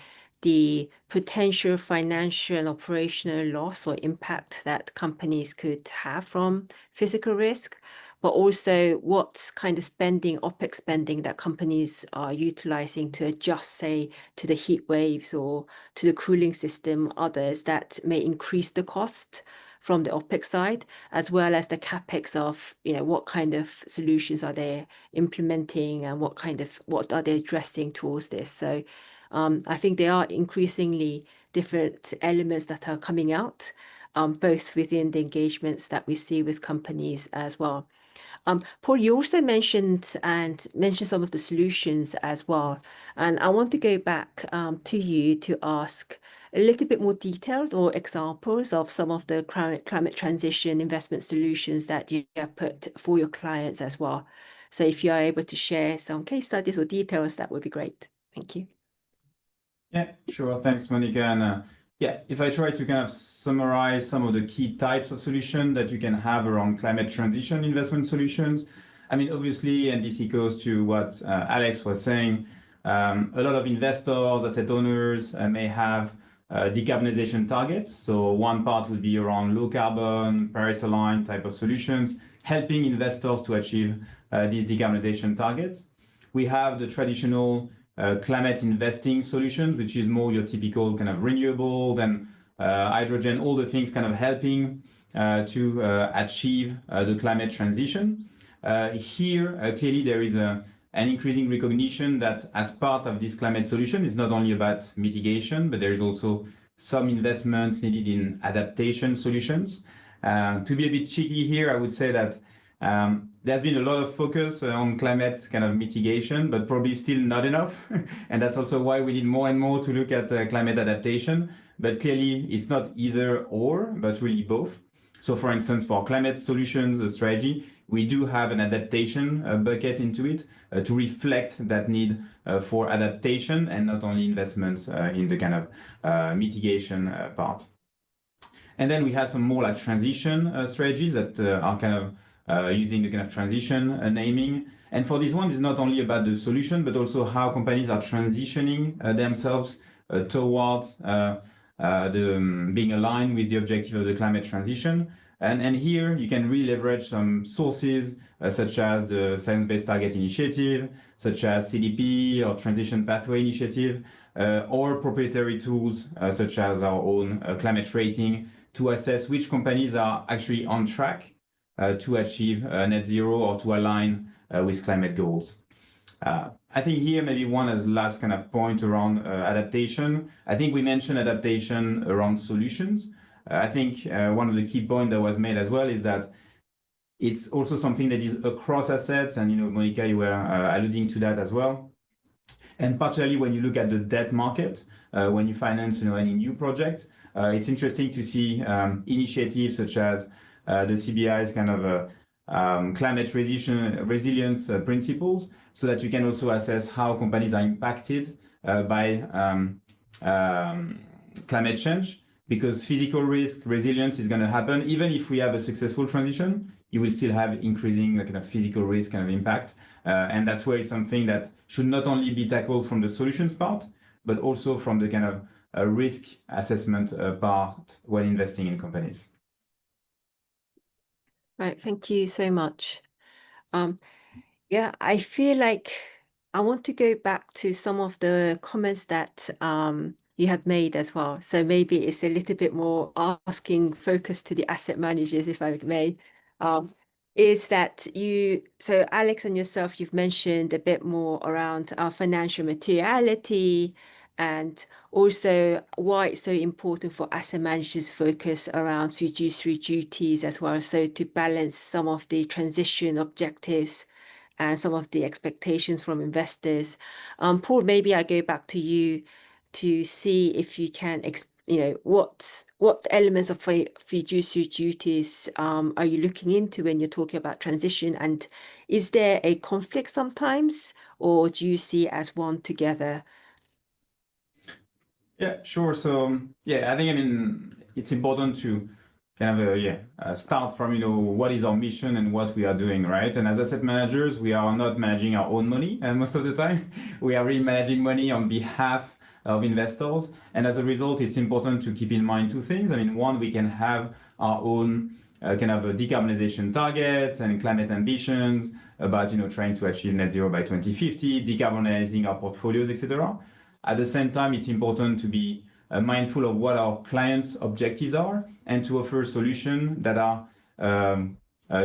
the potential financial and operational loss or impact that companies could have from physical risk, but also what kind of spending, OPEX spending, that companies are utilizing to adjust, say, to the heat waves or to the cooling system, others that may increase the cost from the OPEX side, as well as the CapEx of, what kind of solutions are they implementing and what are they addressing towards this. So I think there are increasingly different elements that are coming out, both within the engagements that we see with companies as well. Paul, you also mentioned some of the solutions as well. And I want to go back to you to ask a little bit more detailed or examples of some of the climate transition investment solutions that you have put for your clients as well. So if you are able to share some case studies or details, that would be great. Thank you. Yeah, sure. Thanks, Monica. And yeah, if I try to kind of summarize some of the key types of solutions that you can have around climate transition investment solutions, I mean, obviously, and this echoes to what Alex was saying, a lot of investors, asset owners may have decarbonization targets. So one part would be around low carbon, Paris-aligned type of solutions, helping investors to achieve these decarbonization targets. We have the traditional climate investing solutions, which is more your typical kind of renewables and hydrogen, all the things kind of helping to achieve the climate transition. Here, clearly there is an increasing recognition that as part of this climate solution, it's not only about mitigation, but there is also some investments needed in adaptation solutions. To be a bit cheeky here, I would say that there's been a lot of focus on climate kind of mitigation, but probably still not enough. And that's also why we need more and more to look at climate adaptation. But clearly, it's not either or, but really both. So for instance, for climate solutions strategy, we do have an adaptation bucket into it to reflect that need for adaptation and not only investments in the kind of mitigation part. And then we have some more like transition strategies that are kind of using the kind of transition naming. And for this one, it's not only about the solution, but also how companies are transitioning themselves towards being aligned with the objective of the climate transition. And here you can really leverage some sources such as the Science Based Target Initiative, such as CDP or Transition Pathway Initiative, or proprietary tools such as our own climate rating to assess which companies are actually on track to achieve net zero or to align with climate goals. I think here maybe one as last kind of point around adaptation. I think we mentioned adaptation around solutions. I think one of the key points that was made as well is that it's also something that is across assets. And, you know, Monica, you were alluding to that as well. And particularly when you look at the debt market, when you finance, you know, any new project, it's interesting to see initiatives such as the CBI's kind of climate resilience principles, so that you can also assess how companies are impacted by climate change, because physical risk resilience is going to happen. Even if we have a successful transition, you will still have increasing kind of physical risk kind of impact. And that's where it's something that should not only be tackled from the solutions part, but also from the kind of risk assessment part when investing in companies. Right, thank you so much. Yeah, I feel like I want to go back to some of the comments that you had made as well. So maybe it's a little bit more asking focus to the asset managers, if I may. Is that so Alex and yourself, you've mentioned a bit more around our financial materiality and also why it's so important for asset managers focus around fiduciary duties as well. So to balance some of the transition objectives and some of the expectations from investors. Paul, maybe I go back to you to see if you can, what elements of fiduciary duties are you looking into when you're talking about transition? And is there a conflict sometimes, or do you see as one together? Yeah, sure. So yeah, I think, I mean, it's important to kind of start from, you know, what is our mission and what we are doing, right? And as asset managers, we are not managing our own money most of the time. We are really managing money on behalf of investors. And as a result, it's important to keep in mind two things. I mean, one, we can have our own kind of decarbonization targets and climate ambitions about, you know, trying to achieve net zero by 2050, decarbonizing our portfolios, etc. At the same time, it's important to be mindful of what our clients' objectives are and to offer solutions that are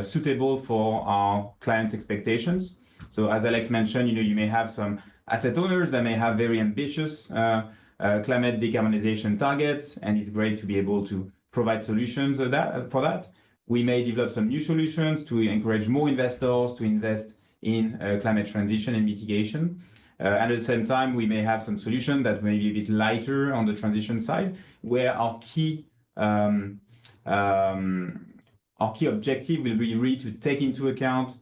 suitable for our clients' expectations. So as Alex mentioned, you know, you may have some asset owners that may have very ambitious climate decarbonization targets, and it's great to be able to provide solutions for that. We may develop some new solutions to encourage more investors to invest in climate transition and mitigation. And at the same time, we may have some solutions that may be a bit lighter on the transition side, where our key objective will be really to take into account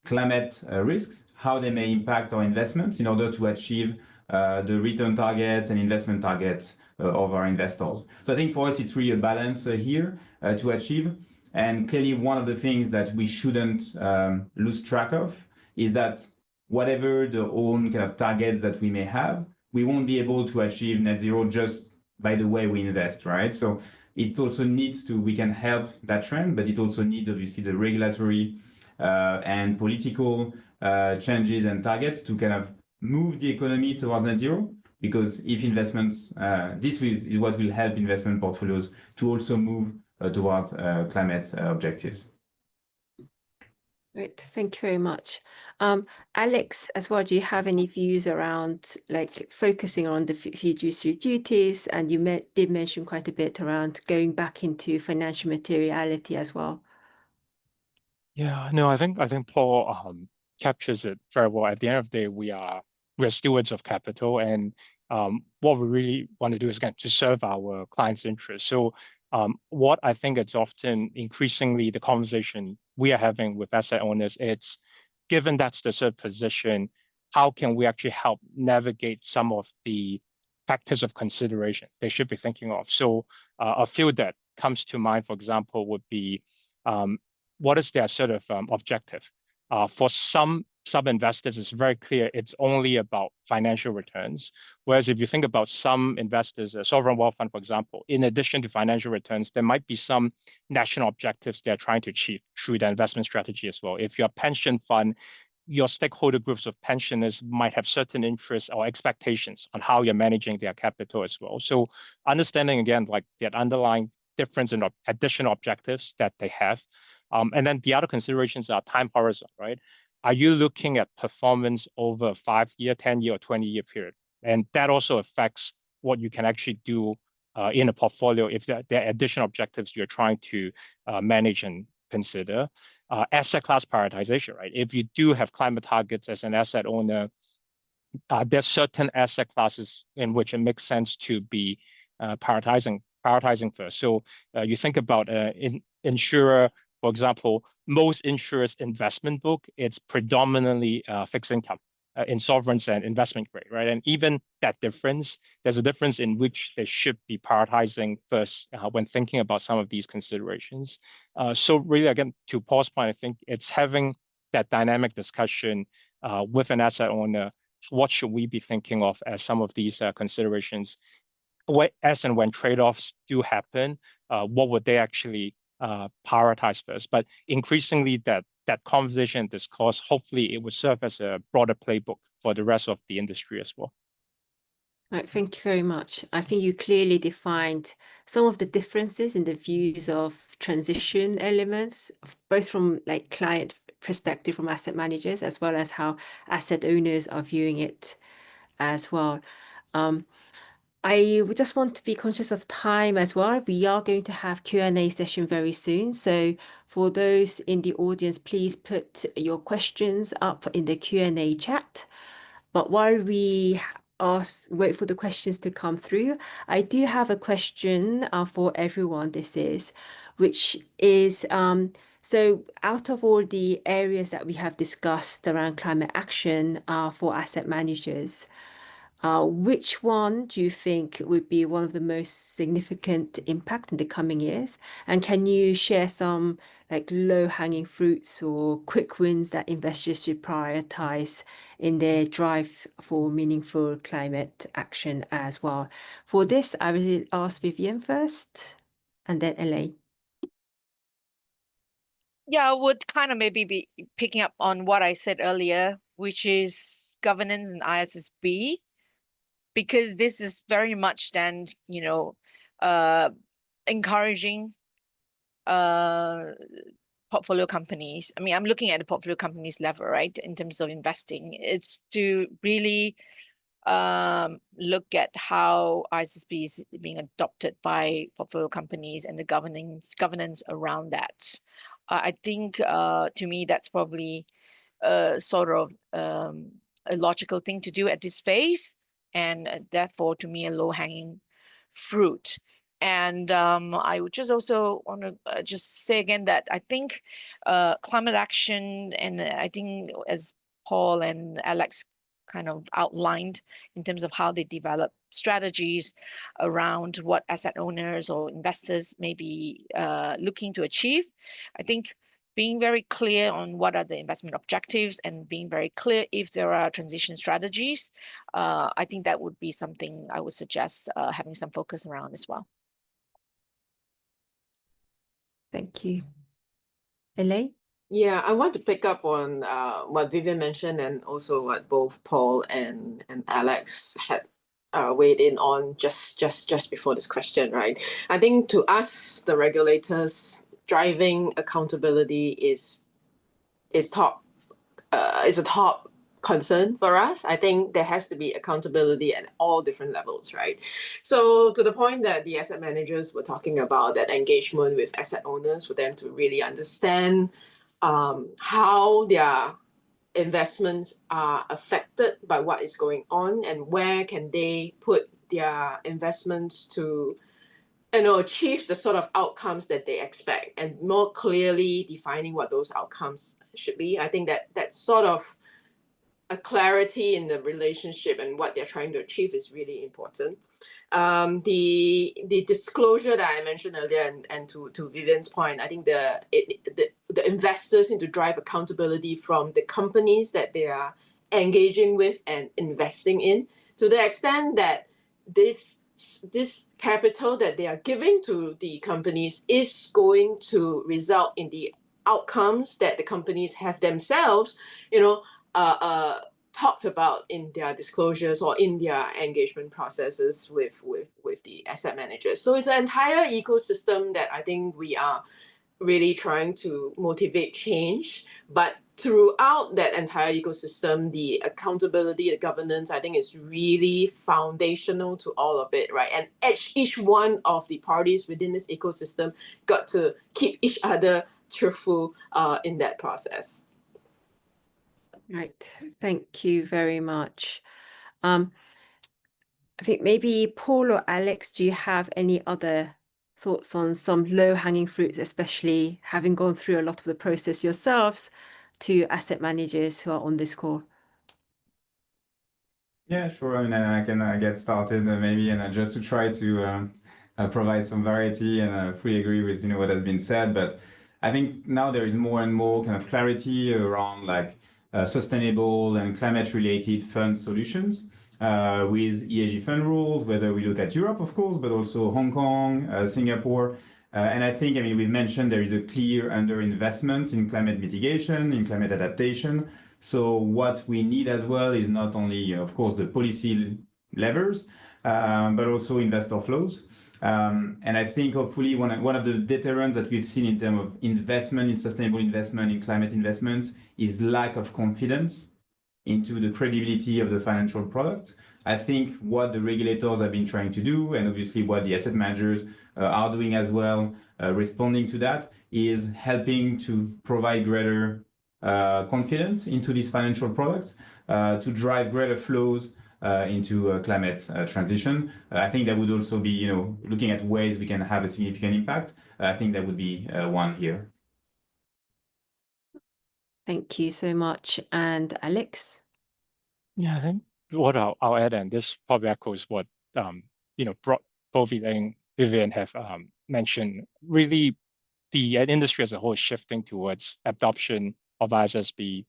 climate risks, how they may impact our investments in order to achieve the return targets and investment targets of our investors. So I think for us, it's really a balance here to achieve. And clearly, one of the things that we shouldn't lose track of is that whatever the own kind of targets that we may have, we won't be able to achieve net zero just by the way we invest, right? So it also needs to, we can help that trend, but it also needs obviously the regulatory and political changes and targets to kind of move the economy towards net zero. Because if investments, this is what will help investment portfolios to also move towards climate objectives. Great, thank you very much. Alex, as well, do you have any views around like focusing on the fiduciary duties? And you did mention quite a bit around going back into financial materiality as well. Yeah, no, I think Paul captures it very well. At the end of the day, we're stewards of capital, and what we really want to do is again to serve our clients' interests. So what I think it's often increasingly the conversation we are having with asset owners, it's given that's the third position, how can we actually help navigate some of the factors of consideration they should be thinking of? So a few that comes to mind, for example, would be what is their sort of objective? For some investors, it's very clear it's only about financial returns. Whereas if you think about some investors, a sovereign wealth fund, for example, in addition to financial returns, there might be some national objectives they're trying to achieve through the investment strategy as well. If you're a pension fund, your stakeholder groups of pensioners might have certain interests or expectations on how you're managing their capital as well. So understanding, again, like that underlying difference in additional objectives that they have. And then the other considerations are time horizon, right? Are you looking at performance over a 5-year, 10-year, or 20-year period? And that also affects what you can actually do in a portfolio if there are additional objectives you're trying to manage and consider. Asset class prioritization, right? If you do have climate targets as an asset owner, there's certain asset classes in which it makes sense to be prioritizing first. So you think about insurer. For example, most insurers' investment book, it's predominantly fixed income in sovereigns and investment grade, right? And even that difference, there's a difference in which they should be prioritizing first when thinking about some of these considerations. So really, again, to Paul's point, I think it's having that dynamic discussion with an asset owner. What should we be thinking of as some of these considerations? As and when trade-offs do happen, what would they actually prioritize first? But increasingly that conversation, discourse, hopefully it would serve as a broader playbook for the rest of the industry as well. Right, thank you very much. I think you clearly defined some of the differences in the views of transition elements, both from like client perspective from asset managers, as well as how asset owners are viewing it as well. I would just want to be conscious of time as well. We are going to have Q&A session very soon. So for those in the audience, please put your questions up in the Q&A chat. But while we wait for the questions to come through, I do have a question for everyone, which is, so out of all the areas that we have discussed around climate action for asset managers, which one do you think would be one of the most significant impact in the coming years? And can you share some like low-hanging fruits or quick wins that investors should prioritize in their drive for meaningful climate action as well? For this, I will ask Vivien first, and then Elaine. Yeah, I would kind of maybe be picking up on what I said earlier, which is governance and ISSB. Because this is very much then, encouraging portfolio companies. I mean, I'm looking at the portfolio companies level, right, in terms of investing. It's to really look at how ISSB is being adopted by portfolio companies and the governance around that. I think to me, that's probably sort of a logical thing to do at this phase. And therefore, to me, a low-hanging fruit. And I would just also want to just say again that I think climate action, and I think as Paul and Alex kind of outlined in terms of how they develop strategies around what asset owners or investors may be looking to achieve. I think being very clear on what are the investment objectives and being very clear if there are transition strategies, I think that would be something I would suggest having some focus around as well. Thank you. Elaine? Yeah, I want to pick up on what Vivien mentioned and also what both Paul and Alex had weighed in on just before this question, right? I think to us, the regulators, driving accountability is a top concern for us. I think there has to be accountability at all different levels, right? So to the point that the asset managers were talking about, that engagement with asset owners for them to really understand how their investments are affected by what is going on and where can they put their investments to achieve the sort of outcomes that they expect, and more clearly defining what those outcomes should be. I think that that sort of a clarity in the relationship and what they're trying to achieve is really important. The disclosure that I mentioned earlier, and to Vivien's point, I think the investors need to drive accountability from the companies that they are engaging with and investing in, to the extent that this capital that they are giving to the companies is going to result in the outcomes that the companies have themselves, talked about in their disclosures or in their engagement processes with the asset managers. So it's an entire ecosystem that I think we are really trying to motivate change. But throughout that entire ecosystem, the accountability, the governance, I think is really foundational to all of it, right? And each one of the parties within this ecosystem got to keep each other truthful in that process. Right. Thank you very much. I think maybe Paul or Alex, do you have any other thoughts on some low-hanging fruits, especially having gone through a lot of the process yourselves, to asset managers who are on this call? Yeah, sure. I mean, I can get started maybe, and just to try to provide some variety, and I fully agree with what has been said. But I think now there is more and more kind of clarity around like sustainable and climate-related fund solutions with ESG fund rules, whether we look at Europe, of course, but also Hong Kong, Singapore. And I think, I mean, we've mentioned there is a clear underinvestment in climate mitigation, in climate adaptation. So what we need as well is not only, of course, the policy levers, but also investor flows. And I think hopefully one of the deterrents that we've seen in terms of investment, in sustainable investment, in climate investment, is lack of confidence into the credibility of the financial product. I think what the regulators have been trying to do, and obviously what the asset managers are doing as well, responding to that, is helping to provide greater confidence into these financial products, to drive greater flows into climate transition. I think that would also be, looking at ways we can have a significant impact. I think that would be one here. Thank you so much. And Alex? Yeah, I think what I'll add, and this probably echoes what both Elaine, Vivien have mentioned. Really, the industry as a whole is shifting towards adoption of ISSB,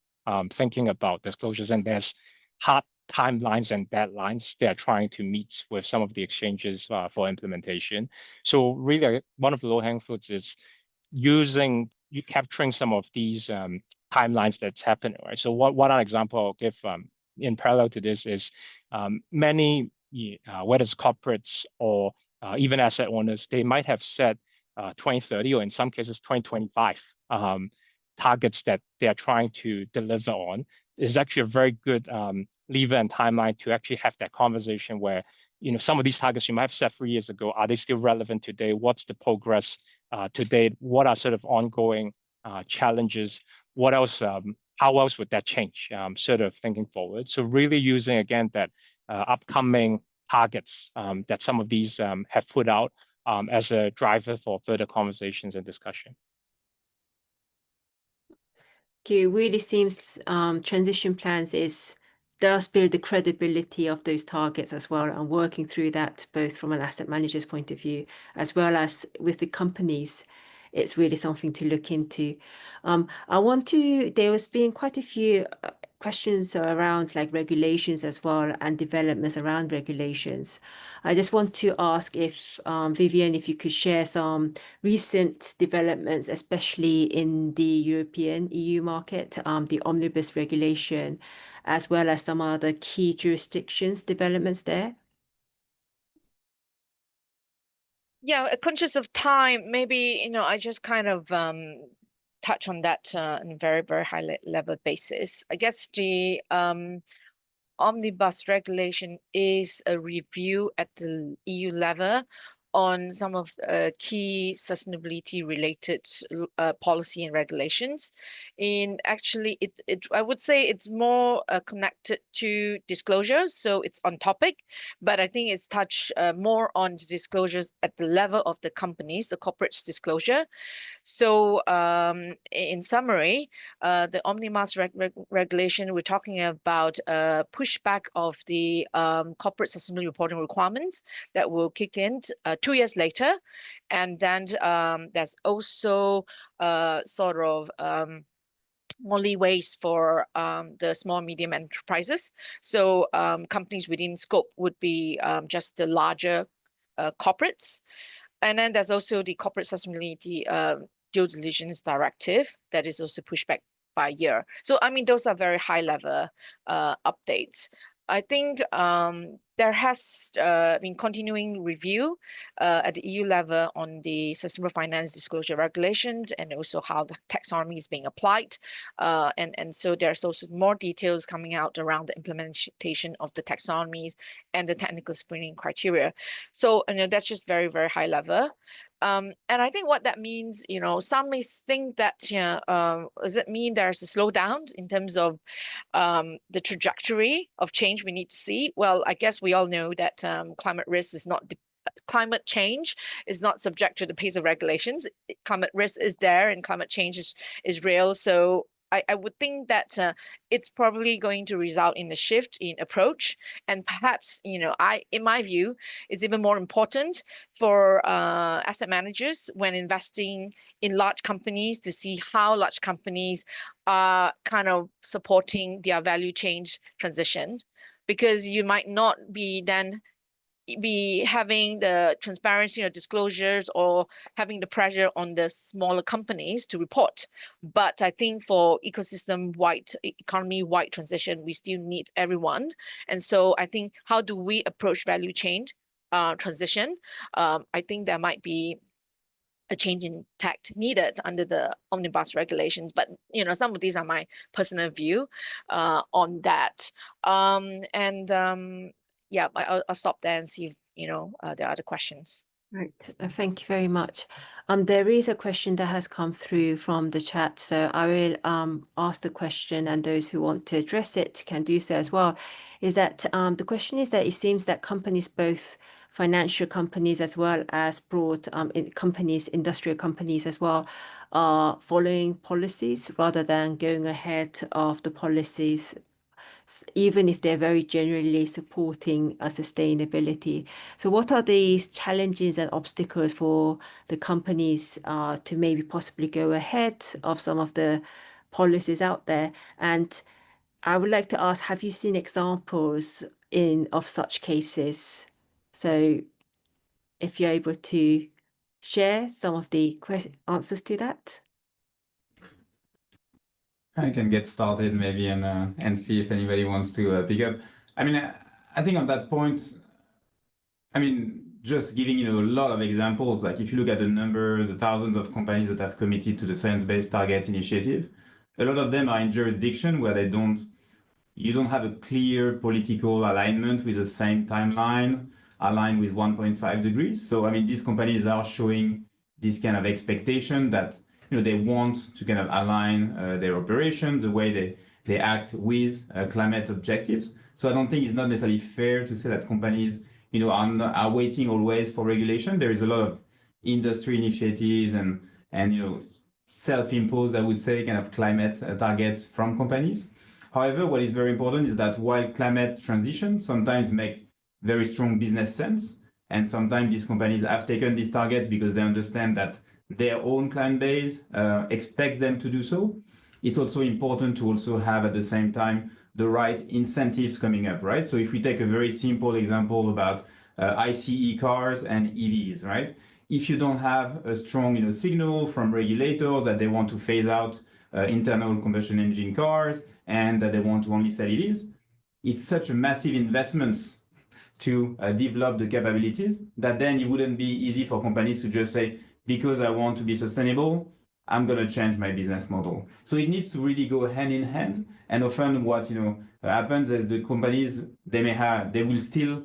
thinking about disclosures, and there's hard timelines and deadlines they are trying to meet with some of the exchanges for implementation. So really, one of the low-hanging fruits is capturing some of these timelines that's happening, right? So one example I'll give in parallel to this is many, whether it's corporates or even asset owners, they might have set 2030 or in some cases 2025 targets that they are trying to deliver on. Is actually a very good lever and timeline to actually have that conversation where some of these targets you might have set 3 years ago, are they still relevant today? What's the progress to date? What are sort of ongoing challenges? What else? How else would that change? Sort of thinking forward. So really using again that upcoming targets that some of these have put out as a driver for further conversations and discussion. Okay, it really seems transition plans does build the credibility of those targets as well, and working through that both from an asset manager's point of view as well as with the companies. It's really something to look into. There has been quite a few questions around like regulations as well and developments around regulations. I just want to ask if Vivien, if you could share some recent developments, especially in the European EU market, the omnibus regulation, as well as some other key jurisdictions developments there. Yeah, conscious of time, maybe, I just kind of touch on that on a very, very high level basis. I guess the omnibus regulation is a review at the EU level on some of key sustainability related policy and regulations. Actually, I would say it's more connected to disclosures, so it's on topic, but I think it's touched more on disclosures at the level of the companies, the corporate disclosure. So in summary, the omnibus regulation, we're talking about pushback of the corporate sustainability reporting requirements that will kick in 2 years later. And then there's also sort of more leeways for the small medium enterprises. So companies within scope would be just the larger corporates. And then there's also the corporate sustainability due diligence directive that is also pushed back by a year. So, I mean, those are very high level updates. I think there has been continuing review at the EU level on the sustainable finance disclosure regulations and also how the taxonomy is being applied. And so there's also more details coming out around the implementation of the taxonomies and the technical screening criteria. So, that's just very, very high level. And I think what that means, some may think that, does it mean there's a slowdown in terms of the trajectory of change we need to see? Well, I guess we all know that climate change is not subject to the pace of regulations. Climate risk is there and climate change is real. So I would think that it's probably going to result in a shift in approach. And perhaps, in my view, it's even more important for asset managers when investing in large companies to see how large companies are kind of supporting their value chain transition, because you might not be having the transparency or disclosures or having the pressure on the smaller companies to report. But I think for ecosystem-wide, economy-wide transition, we still need everyone. And so I think, how do we approach value chain transition? I think there might be a change in tact needed under the omnibus regulations, but some of these are my personal view on that. Yeah, I'll stop there and see if there are other questions. Right, thank you very much. There is a question that has come through from the chat, so I will ask the question, and those who want to address it can do so as well. Is that the question is that it seems that companies, both financial companies as well as broad companies, industrial companies as well, are following policies rather than going ahead of the policies, even if they're very generally supporting sustainability. So what are these challenges and obstacles for the companies to maybe possibly go ahead of some of the policies out there? And I would like to ask, have you seen examples of such cases? So if you're able to share some of the answers to that. I can get started maybe and see if anybody wants to pick up. I mean, I think on that point, I mean, just giving a lot of examples, like if you look at the thousands of companies that have committed to the Science-Based Target Initiative, a lot of them are in jurisdiction where you don't have a clear political alignment with the same timeline, aligned with 1.5 degrees. So, I mean, these companies are showing this kind of expectation that they want to kind of align their operation, the way they act with climate objectives. So I don't think it's not necessarily fair to say that companies are waiting always for regulation. There is a lot of industry initiatives and self-imposed, I would say, kind of climate targets from companies. However, what is very important is that while climate transition sometimes make very strong business sense, and sometimes these companies have taken these targets because they understand that their own client base expects them to do so, it's also important to also have at the same time the right incentives coming up, right? So if we take a very simple example about ICE cars and EVs, right? If you don't have a strong signal from regulators that they want to phase out internal combustion engine cars and that they want to only sell EVs, it's such a massive investment to develop the capabilities that then it wouldn't be easy for companies to just say, because I want to be sustainable, I'm going to change my business model. So it needs to really go hand in hand. And often what happens is the companies, they will still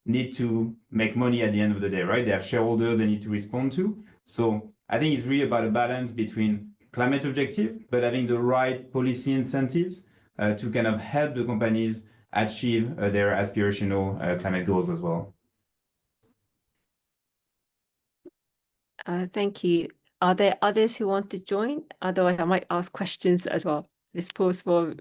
need to make money at the end of the day, right? They have shareholders they need to respond to. So I think it's really about a balance between climate objective, but having the right policy incentives to kind of help the companies achieve their aspirational climate goals as well. Thank you. Are there others who want to join? Otherwise, I might ask questions as well. Let's pause for.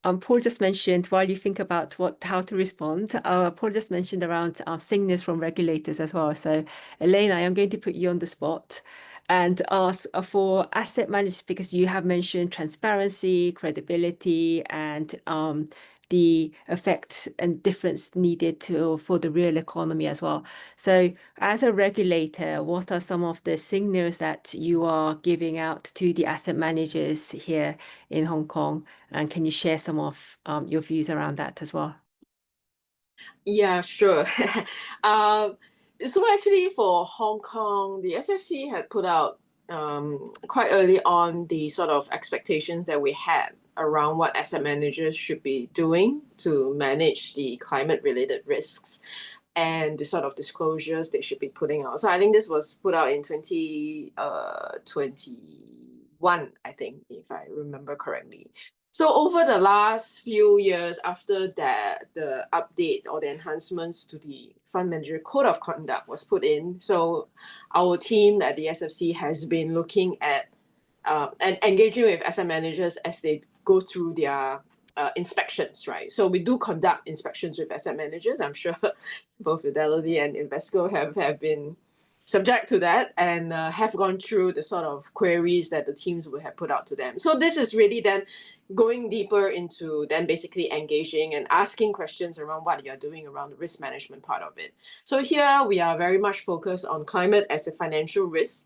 Paul just mentioned, while you think about how to respond, Paul just mentioned around signals from regulators as well. So, Elaine, I am going to put you on the spot and ask for asset managers, because you have mentioned transparency, credibility, and the effect and difference needed for the real economy as well. So as a regulator, what are some of the signals that you are giving out to the asset managers here in Hong Kong? And can you share some of your views around that as well? Yeah, sure. So actually for Hong Kong, the SFC had put out quite early on the sort of expectations that we had around what asset managers should be doing to manage the climate-related risks and the sort of disclosures they should be putting out. So I think this was put out in 2021, I think, if I remember correctly. So over the last few years after that, the update or the enhancements to the Fund Manager Code of Conduct was put in. So our team at the SFC has been looking at and engaging with asset managers as they go through their inspections, right? So we do conduct inspections with asset managers. I'm sure both Fidelity and Invesco have been subject to that and have gone through the sort of queries that the teams would have put out to them. So this is really then going deeper into then basically engaging and asking questions around what you're doing around the risk management part of it. So here we are very much focused on climate as a financial risk.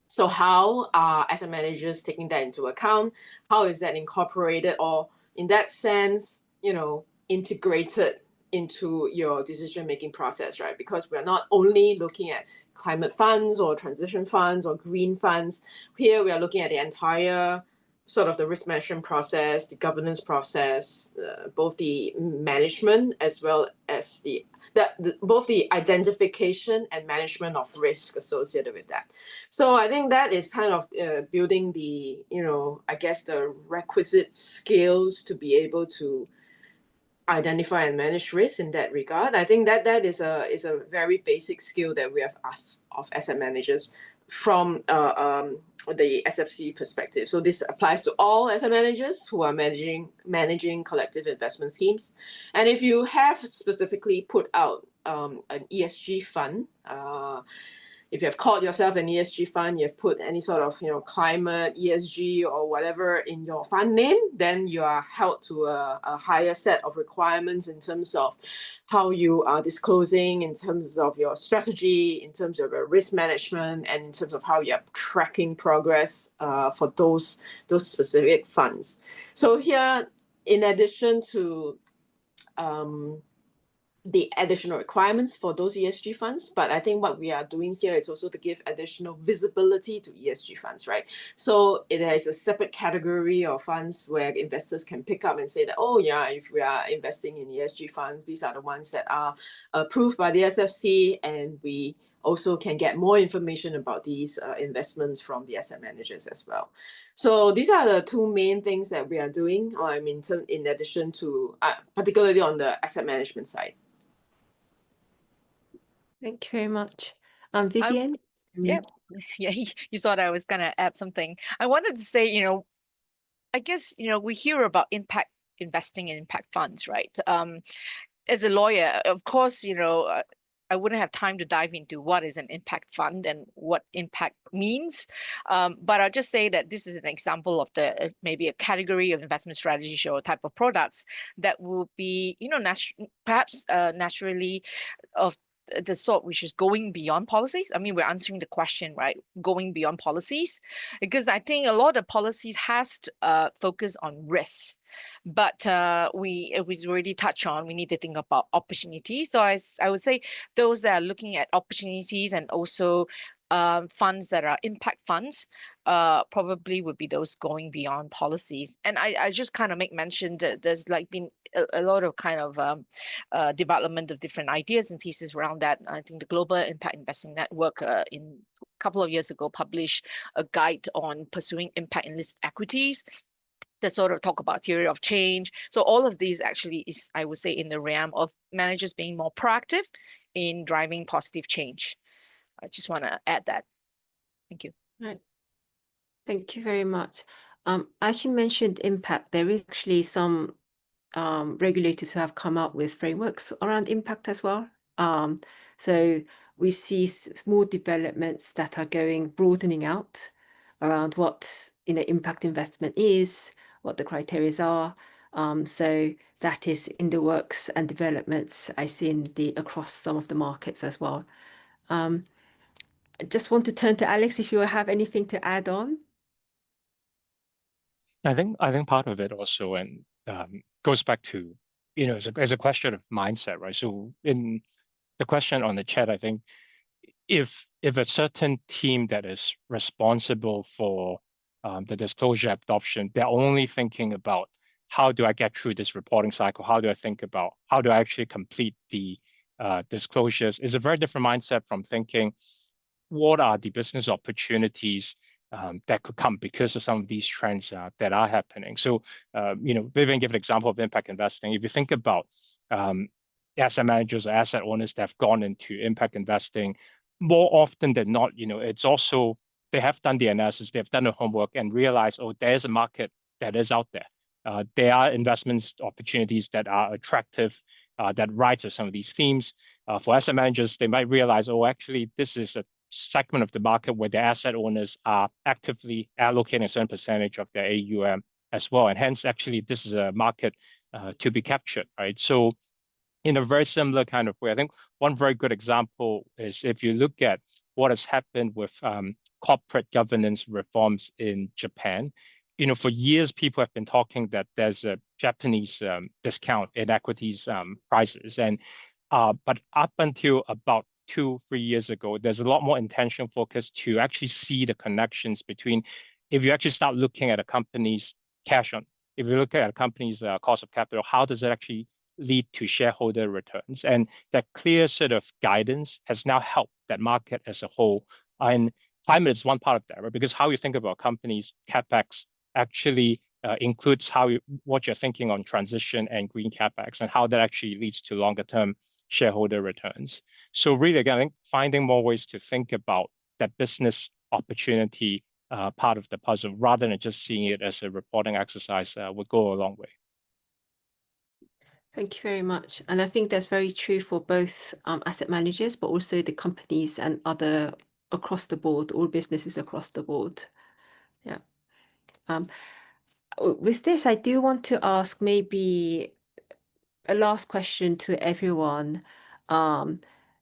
So how are asset managers taking that into account? How is that incorporated, or in that sense, integrated into your decision-making process, right? Because we're not only looking at climate funds or transition funds or green funds. Here we are looking at the entire sort of the risk management process, the governance process, both the management as well as both the identification and management of risk associated with that. So I think that is kind of building the, I guess the requisite skills to be able to identify and manage risk in that regard. I think that is a very basic skill that we have asked of asset managers from the SFC perspective. So this applies to all asset managers who are managing collective investment schemes. And if you have specifically put out an ESG fund, if you have called yourself an ESG fund, you have put any sort of climate, ESG or whatever in your fund name, then you are held to a higher set of requirements in terms of how you are disclosing, in terms of your strategy, in terms of your risk management, and in terms of how you're tracking progress for those specific funds. So here, in addition to the additional requirements for those ESG funds, but I think what we are doing here is also to give additional visibility to ESG funds, right? So it is a separate category of funds where investors can pick up and say that, oh yeah, if we are investing in ESG funds, these are the ones that are approved by the SFC, and we also can get more information about these investments from the asset managers as well. So these are the two main things that we are doing, in addition to particularly on the asset management side. Thank you very much. Vivien? Yeah, you thought I was going to add something. I wanted to say, I guess, we hear about impact investing in impact funds, right? As a lawyer, of course, I wouldn't have time to dive into what is an impact fund and what impact means. But I'll just say that this is an example of maybe a category of investment strategy or type of products that will be, perhaps naturally of the sort which is going beyond policies. I mean, we're answering the question, right? Going beyond policies, because I think a lot of policies has to focus on risks, but we already touched on, we need to think about opportunities. So I would say those that are looking at opportunities and also funds that are impact funds probably would be those going beyond policies. And I just kind of make mention that there's like been a lot of kind of development of different ideas and theses around that. I think the Global Impact Investing Network in a couple of years ago published a guide on pursuing impact in listed equities that sort of talk about theory of change. So all of these actually is, I would say, in the realm of managers being more proactive in driving positive change. I just want to add that. Thank you. Right. Thank you very much. As you mentioned impact, there is actually some regulators who have come up with frameworks around impact as well. So we see small developments that are broadening out around what impact investment is, what the criteria are. So that is in the works and developments I see across some of the markets as well. I just want to turn to Alex if you have anything to add on. I think part of it also goes back to as a question of mindset, right? So in the question on the chat, I think if a certain team that is responsible for the disclosure adoption, they're only thinking about how do I get through this reporting cycle? How do I think about how do I actually complete the disclosures? Is a very different mindset from thinking what are the business opportunities that could come because of some of these trends that are happening. So, Vivien gave an example of impact investing. If you think about asset managers or asset owners that have gone into impact investing, more often than not, it's also they have done the analysis, they've done the homework and realized, oh, there's a market that is out there. There are investments opportunities that are attractive, that ride to some of these themes. For asset managers, they might realize, oh, actually, this is a segment of the market where the asset owners are actively allocating a certain percentage of their AUM as well. And hence, actually, this is a market to be captured, right? So in a very similar kind of way, I think one very good example is if you look at what has happened with corporate governance reforms in Japan. For years, people have been talking that there's a Japanese discount in equities prices. And but up until about 2-3 years ago, there's a lot more intention focus to actually see the connections between, if you actually start looking at a company's cash on, if you look at a company's cost of capital, how does it actually lead to shareholder returns? And that clear sort of guidance has now helped that market as a whole. And climate is one part of that, right? Because how you think about companies' CapEx actually includes what you're thinking on transition and green CapEx and how that actually leads to longer term shareholder returns. So really, again, I think finding more ways to think about that business opportunity part of the puzzle rather than just seeing it as a reporting exercise would go a long way. Thank you very much. And I think that's very true for both asset managers, but also the companies and other across the board, all businesses across the board. Yeah. With this, I do want to ask maybe a last question to everyone,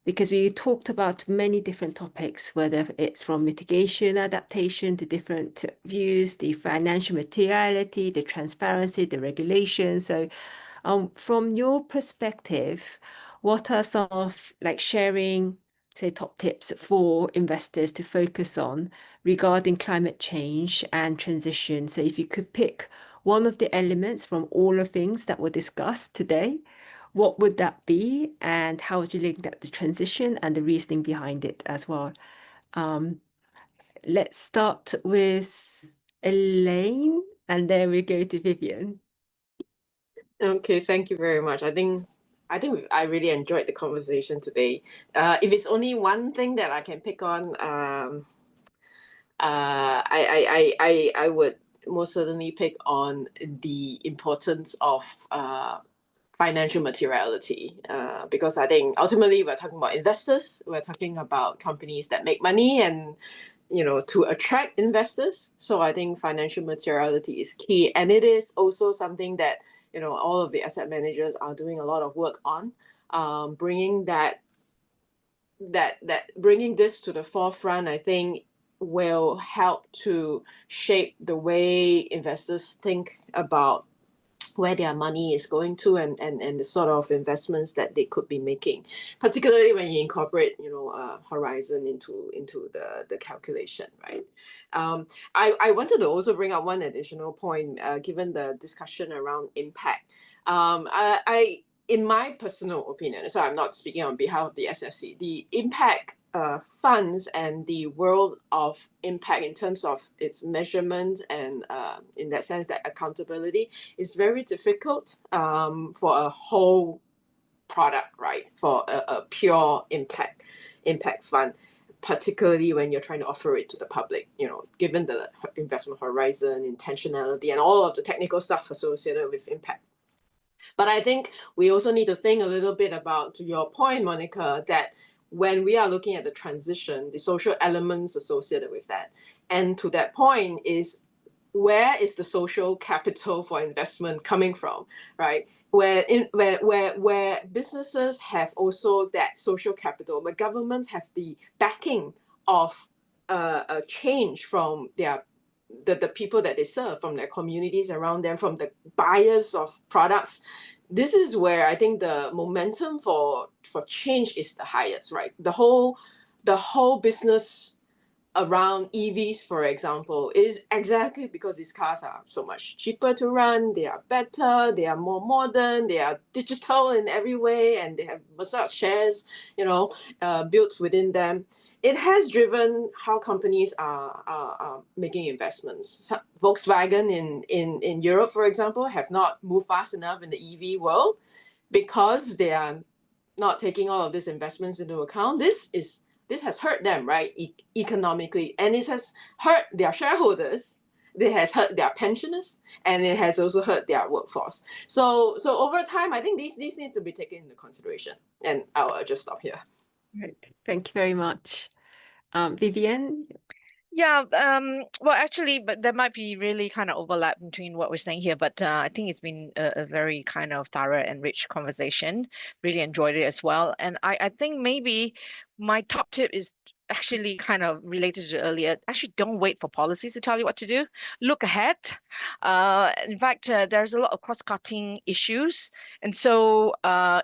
because we talked about many different topics, whether it's from mitigation, adaptation to different views, the financial materiality, the transparency, the regulation. So from your perspective, what are some of sharing, say, top tips for investors to focus on regarding climate change and transition? So if you could pick one of the elements from all the things that were discussed today, what would that be, and how would you link that to transition and the reasoning behind it as well? Let's start with Elaine, and then we go to Vivien. Okay, thank you very much. I think I really enjoyed the conversation today. If it's only one thing that I can pick on, I would most certainly pick on the importance of financial materiality, because I think ultimately we're talking about investors, we're talking about companies that make money and to attract investors. So I think financial materiality is key, and it is also something that all of the asset managers are doing a lot of work on, bringing bringing this to the forefront. I think will help to shape the way investors think about where their money is going to, and the sort of investments that they could be making, particularly when you incorporate horizon into the calculation, right? I wanted to also bring up one additional point, given the discussion around impact. In my personal opinion, so I'm not speaking on behalf of the SFC, the impact funds and the world of impact in terms of its measurement and in that sense that accountability is very difficult for a whole product, right? For a pure impact fund, particularly when you're trying to offer it to the public, given the investment horizon, intentionality, and all of the technical stuff associated with impact. But I think we also need to think a little bit about, to your point, Monica, that when we are looking at the transition, the social elements associated with that. And to that point is, where is the social capital for investment coming from, right? Where businesses have also that social capital, where governments have the backing of a change from the people that they serve, from their communities around them, from the buyers of products. This is where I think the momentum for change is the highest, right? The whole business around EVs, for example, is exactly because these cars are so much cheaper to run, they are better, they are more modern, they are digital in every way, and they have massage shares, built within them. It has driven how companies are making investments. Volkswagen in Europe, for example, have not moved fast enough in the EV world because they are not taking all of these investments into account. This has hurt them, right, economically, and it has hurt their shareholders. It has hurt their pensioners, and it has also hurt their workforce. So over time, I think these need to be taken into consideration. And I'll just stop here. Right. Thank you very much. Vivien? Yeah, well, actually, but there might be really kind of overlap between what we're saying here, but I think it's been a very kind of thorough and rich conversation. Really enjoyed it as well. And I think maybe my top tip is actually kind of related to earlier. Actually, don't wait for policies to tell you what to do. Look ahead. In fact, there's a lot of cross-cutting issues. And so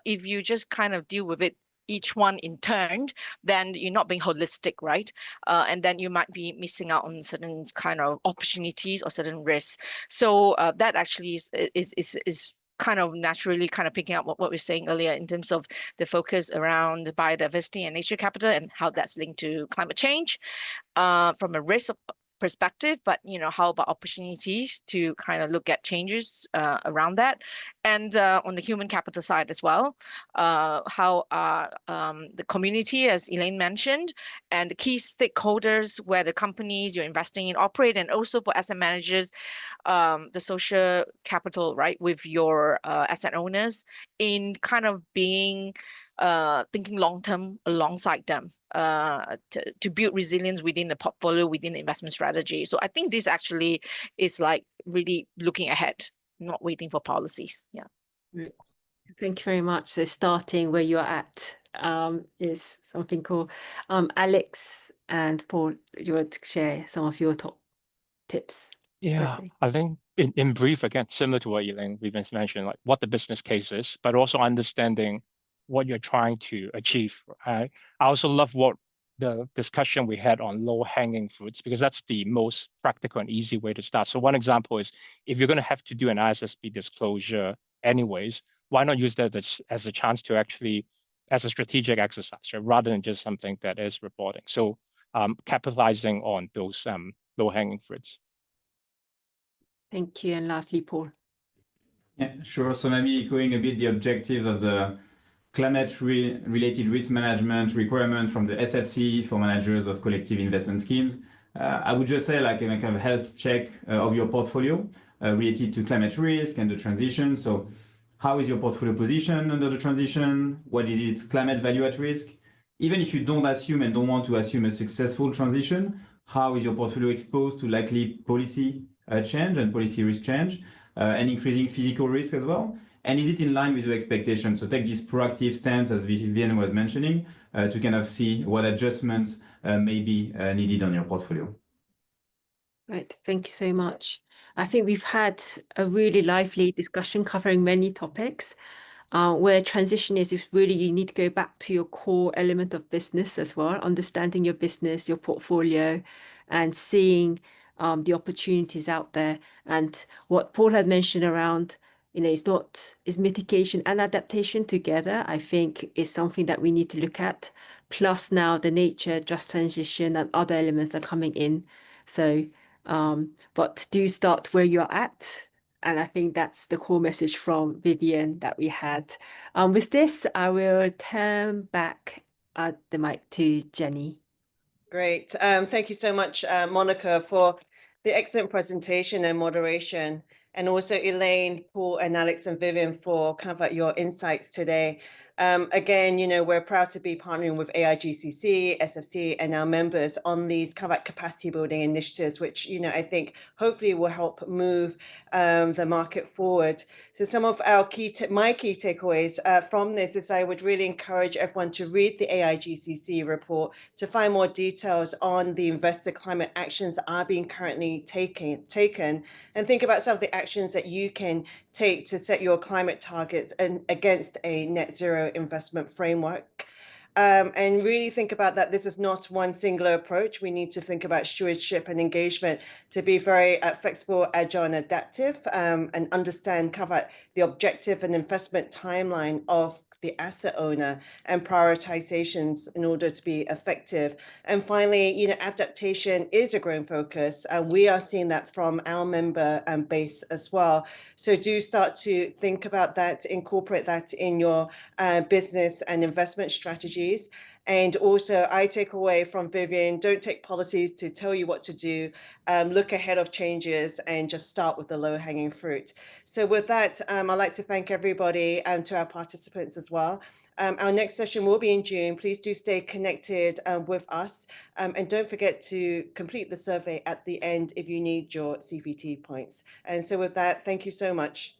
if you just kind of deal with it, each one in turn, then you're not being holistic, right? And then you might be missing out on certain kind of opportunities or certain risks. So that actually is kind of naturally kind of picking up what we were saying earlier in terms of the focus around biodiversity and nature capital and how that's linked to climate change from a risk perspective, but how about opportunities to kind of look at changes around that, and on the human capital side as well, how are the community, as Elaine mentioned, and the key stakeholders where the companies you're investing in operate, and also for asset managers, the social capital, right, with your asset owners in kind of being thinking long term alongside them to build resilience within the portfolio, within the investment strategy. So I think this actually is like really looking ahead, not waiting for policies. Yeah. Thank you very much. So starting where you're at is something cool. Alex and Paul, you want to share some of your top tips? Yeah, firstly? I think in brief, again, similar to what Elaine mentioned, like what the business case is, but also understanding what you're trying to achieve. I also love what the discussion we had on low-hanging fruits, because that's the most practical and easy way to start. So one example is, if you're going to have to do an ISSB disclosure anyways, why not use that as a chance to actually, as a strategic exercise, right, rather than just something that is reporting. So capitalizing on those low-hanging fruits. Thank you. And lastly, Paul. Yeah, sure. So maybe echoing a bit the objectives of the climate-related risk management requirement from the SFC for managers of collective investment schemes. I would just say like a kind of health check of your portfolio related to climate risk and the transition. So how is your portfolio position under the transition? What is its climate value at risk? Even if you don't assume and don't want to assume a successful transition, how is your portfolio exposed to likely policy change and policy risk change and increasing physical risk as well? And is it in line with your expectations? So take this proactive stance, as Vivien was mentioning, to kind of see what adjustments may be needed on your portfolio. Right, thank you so much. I think we've had a really lively discussion covering many topics. Where transition is really you need to go back to your core element of business as well, understanding your business, your portfolio, and seeing the opportunities out there. And what Paul had mentioned around, is mitigation and adaptation together, I think is something that we need to look at. Plus now the nature, just transition and other elements are coming in. So, but do start where you're at. And I think that's the core message from Vivien that we had. With this, I will turn back the mic to Jenny. Great. Thank you so much, Monica, for the excellent presentation and moderation. And also Elaine, Paul, and Alex and Vivien for kind of your insights today. Again, we're proud to be partnering with AIGCC, SFC, and our members on these kind of capacity building initiatives, which, I think hopefully will help move the market forward. So some of our my key takeaways from this is I would really encourage everyone to read the AIGCC report to find more details on the investor climate actions that are being currently taken, and think about some of the actions that you can take to set your climate targets and against a net zero investment framework. And really think about that this is not one singular approach. We need to think about stewardship and engagement to be very flexible, agile, and adaptive, and understand the objective and investment timeline of the asset owner and prioritizations in order to be effective. And finally, adaptation is a growing focus, and we are seeing that from our member base as well. So do start to think about that, incorporate that in your business and investment strategies. And also, I take away from Vivien, don't take policies to tell you what to do. Look ahead of changes and just start with the low-hanging fruit. So with that, I'd like to thank everybody and to our participants as well. Our next session will be in June. Please do stay connected with us. And don't forget to complete the survey at the end if you need your CPT points. And so with that, thank you so much.